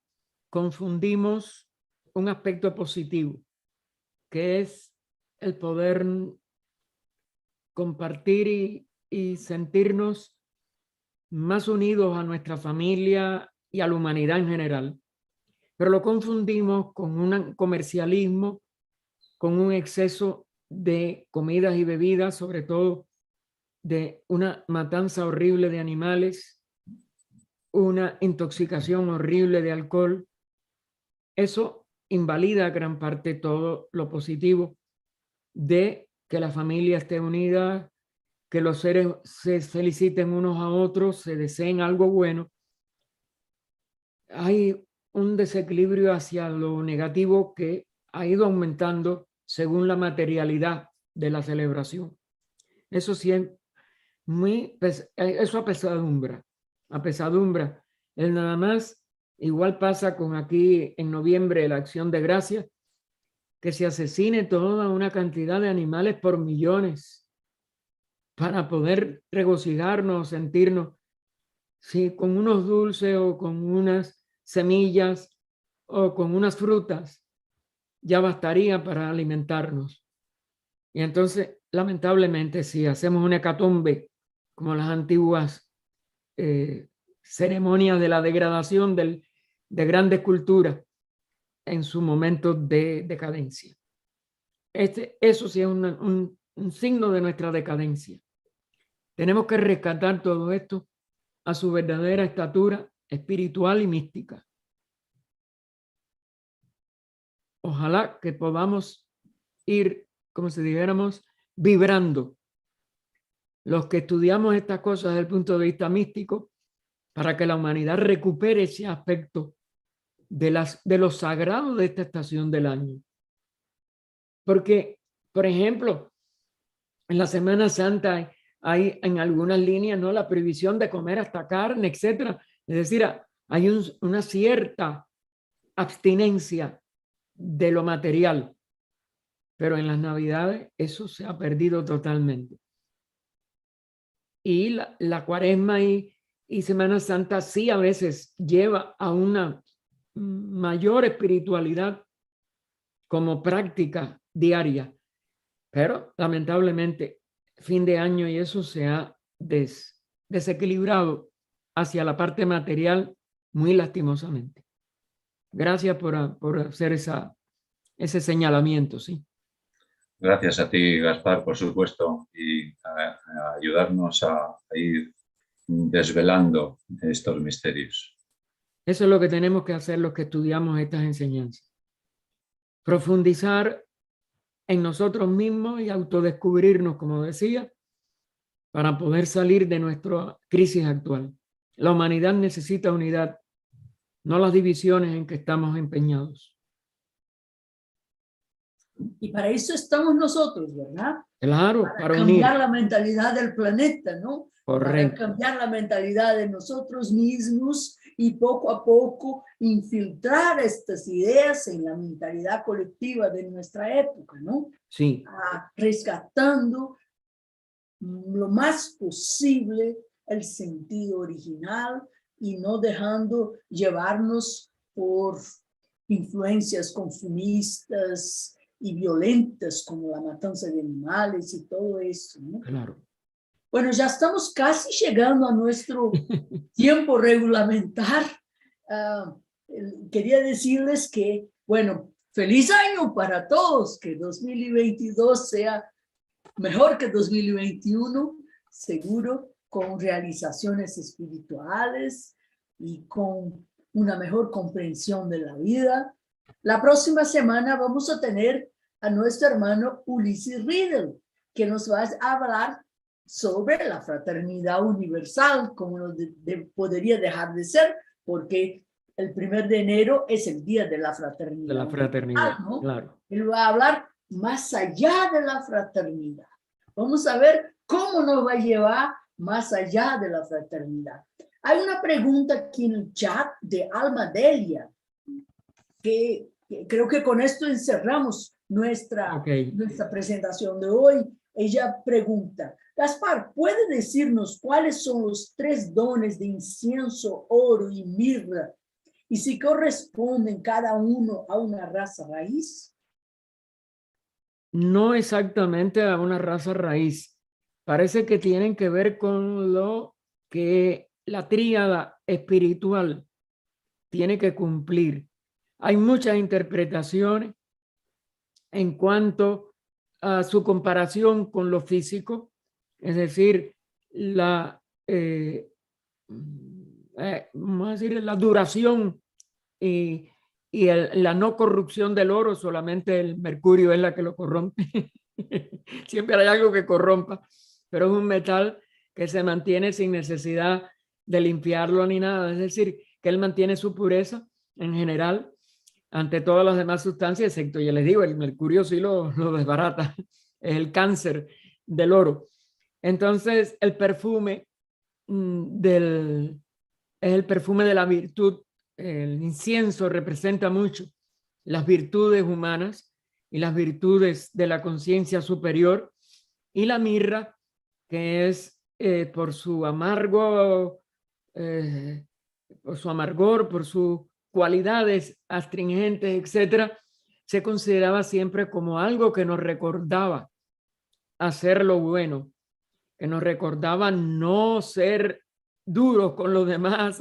confundimos un aspecto positivo, que es el poder compartir y sentirnos más unidos a nuestra familia y a la humanidad en general. Pero lo confundimos con un comercialismo, con un exceso de comidas y bebidas, sobre todo de una matanza horrible de animales, una intoxicación horrible de alcohol. Eso invalida gran parte todo lo positivo de que la familia esté unida, que los seres se feliciten unos a otros, se deseen algo bueno. Hay un desequilibrio hacia lo negativo que ha ido aumentando según la materialidad de la celebración. Eso sí es eso apesadumbra. El nada más, igual pasa con aquí en noviembre la Acción de Gracias, que se asesine toda una cantidad de animales por millones para poder regocijarnos, sentirnos, sí, con unos dulces o con unas semillas o con unas frutas, ya bastaría para alimentarnos. Y entonces, lamentablemente, si hacemos una hecatombe como las antiguas ceremonias de la degradación de grandes culturas en su momento de decadencia. Eso sí es un signo de nuestra decadencia. Tenemos que rescatar todo esto a su verdadera estatura espiritual y mística. Ojalá que podamos ir, como si dijéramos, vibrando los que estudiamos estas cosas desde el punto de vista místico, para que la humanidad recupere ese aspecto de lo sagrado de esta estación del año. Porque, por ejemplo, en la Semana Santa hay en algunas líneas, ¿no?, la prohibición de comer hasta carne, etcétera. Es decir, hay una cierta abstinencia de lo material, pero en las Navidades eso se ha perdido totalmente. Y la Cuaresma y Semana Santa sí a veces lleva a una mayor espiritualidad como práctica diaria, pero lamentablemente fin de año y eso se ha desequilibrado hacia la parte material muy lastimosamente. Gracias por hacer ese señalamiento, sí. Gracias a ti, Gaspar, por supuesto, y a ayudarnos a ir desvelando estos misterios. Eso es lo que tenemos que hacer los que estudiamos estas enseñanzas. Profundizar en nosotros mismos y autodescubrirnos, como decía, para poder salir de nuestra crisis actual. La humanidad necesita unidad, no las divisiones en que estamos empeñados. Y para eso estamos nosotros, ¿verdad? Claro, para unir. Cambiar la mentalidad del planeta, ¿no? Correcto. Para cambiar la mentalidad de nosotros mismos y poco a poco infiltrar estas ideas en la mentalidad colectiva de nuestra época, ¿no? Sí. Rescatando lo más posible el sentido original y no dejando llevarnos por influencias consumistas y violentas como la matanza de animales y todo eso, ¿no? Claro. Bueno, ya estamos casi llegando a nuestro tiempo regulamentar. Quería decirles que, bueno, feliz año para todos, que 2022 sea mejor que 2021, seguro, con realizaciones espirituales y con una mejor comprensión de la vida. La próxima semana vamos a tener a nuestro hermano Ulises Riddle, que nos va a hablar sobre la fraternidad universal, como no podría dejar de ser, porque el 1 de enero es el día de la fraternidad. De la fraternidad, ¿no? claro. Él va a hablar más allá de la fraternidad. Vamos a ver cómo nos va a llevar más allá de la fraternidad. Hay una pregunta aquí en el chat de Alma Delia, que creo que con esto encerramos nuestra presentación de hoy. Ella pregunta, Gaspar, ¿puede decirnos cuáles son los 3 dones de incienso, oro y mirra y si corresponden cada uno a una raza raíz? No exactamente a una raza raíz. Parece que tienen que ver con lo que la tríada espiritual tiene que cumplir. Hay muchas interpretaciones en cuanto a su comparación con lo físico, es decir, vamos a decir, la duración y la no corrupción del oro. Solamente el mercurio es la que lo corrompe. Siempre hay algo que corrompa, pero es un metal que se mantiene sin necesidad de limpiarlo ni nada. Es decir, que él mantiene su pureza en general ante todas las demás sustancias, excepto, ya les digo, el mercurio sí lo desbarata, es el cáncer del oro. Entonces, el perfume es el perfume de la virtud. El incienso representa mucho las virtudes humanas y las virtudes de la conciencia superior, y la mirra, que es por su amargor, por sus cualidades astringentes, etcétera, se consideraba siempre como algo que nos recordaba hacer lo bueno, que nos recordaba no ser duros con los demás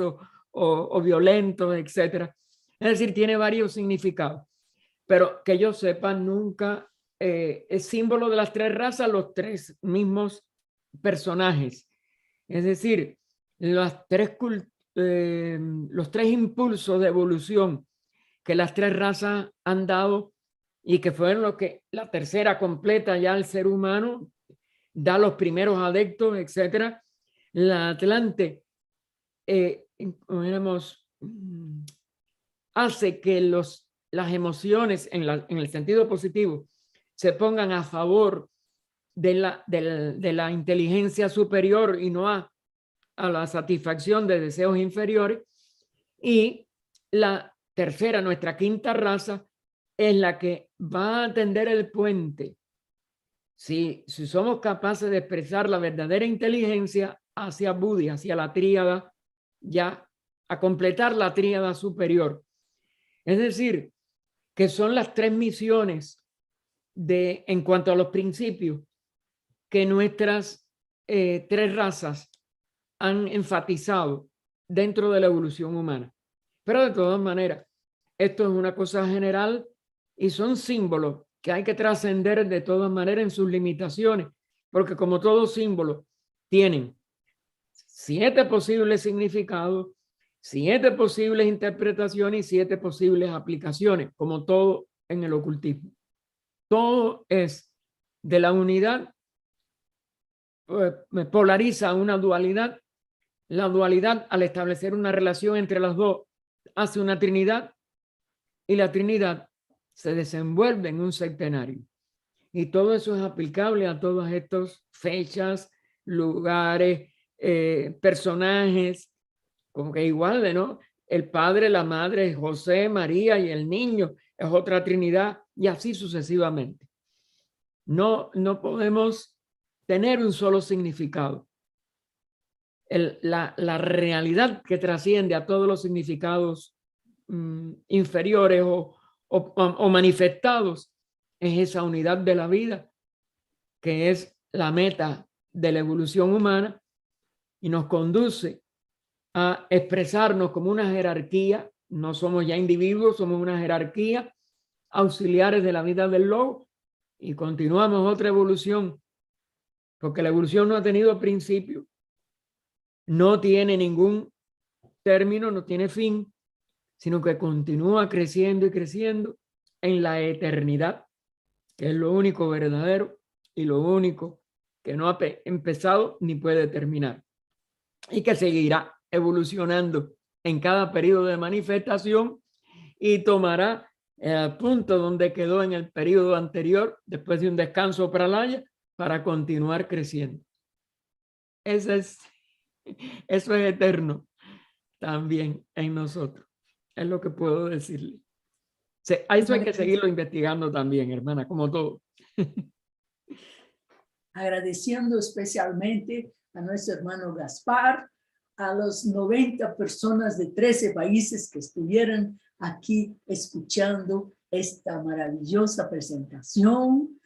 o violentos, etcétera. Es decir, tiene varios significados, pero que yo sepa, nunca es símbolo de las 3 razas, los 3 mismos personajes. Es decir, los 3 impulsos de evolución que las 3 razas han dado y que fueron lo que la tercera completa ya el ser humano, da los primeros adeptos, etcétera. La Atlante hace que las emociones en el sentido positivo se pongan a favor de la inteligencia superior y no a la satisfacción de deseos inferiores. Y la tercera, nuestra quinta raza, es la que va a tender el puente. Si somos capaces de expresar la verdadera inteligencia hacia Buddhi, hacia la tríada, ya a completar la tríada superior. Es decir, que son las 3 misiones en cuanto a los principios que nuestras 3 razas han enfatizado dentro de la evolución humana. Pero de todas maneras, esto es una cosa general y son símbolos que hay que trascender de todas maneras en sus limitaciones, porque como todos símbolos tienen 7 posibles significados 7 posibles interpretaciones y 7 posibles aplicaciones, como todo en el ocultismo. Todo es de la unidad, polariza una dualidad. La dualidad, al establecer una relación entre las dos, hace una trinidad, y la trinidad se desenvuelve en un septenario. Y todo eso es aplicable a todas estas fechas, lugares, personajes, como que igual, ¿no? El Padre, la Madre, José, María y el niño es otra trinidad, y así sucesivamente. No podemos tener un solo significado. La realidad que trasciende a todos los significados inferiores o manifestados es esa unidad de la vida, que es la meta de la evolución humana, y nos conduce a expresarnos como una jerarquía. No somos ya individuos, somos una jerarquía, auxiliares de la vida del lobo, y continuamos otra evolución, porque la evolución no ha tenido principio, no tiene ningún término, no tiene fin, sino que continúa creciendo y creciendo en la eternidad, que es lo único verdadero y lo único que no ha empezado ni puede terminar, y que seguirá evolucionando en cada periodo de manifestación y tomará el punto donde quedó en el periodo anterior, después de un descanso pralaya, para continuar creciendo. Eso es eterno también en nosotros. Es lo que puedo decirle. Eso hay que seguirlo investigando también, hermana, como todo. Agradeciendo especialmente a nuestro hermano Gaspar, a los 90 personas de 13 países que estuvieron aquí escuchando esta maravillosa presentación.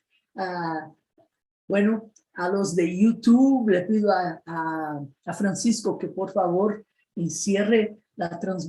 Bueno, a los de YouTube, le pido a Francisco que por favor encierre la transmisión.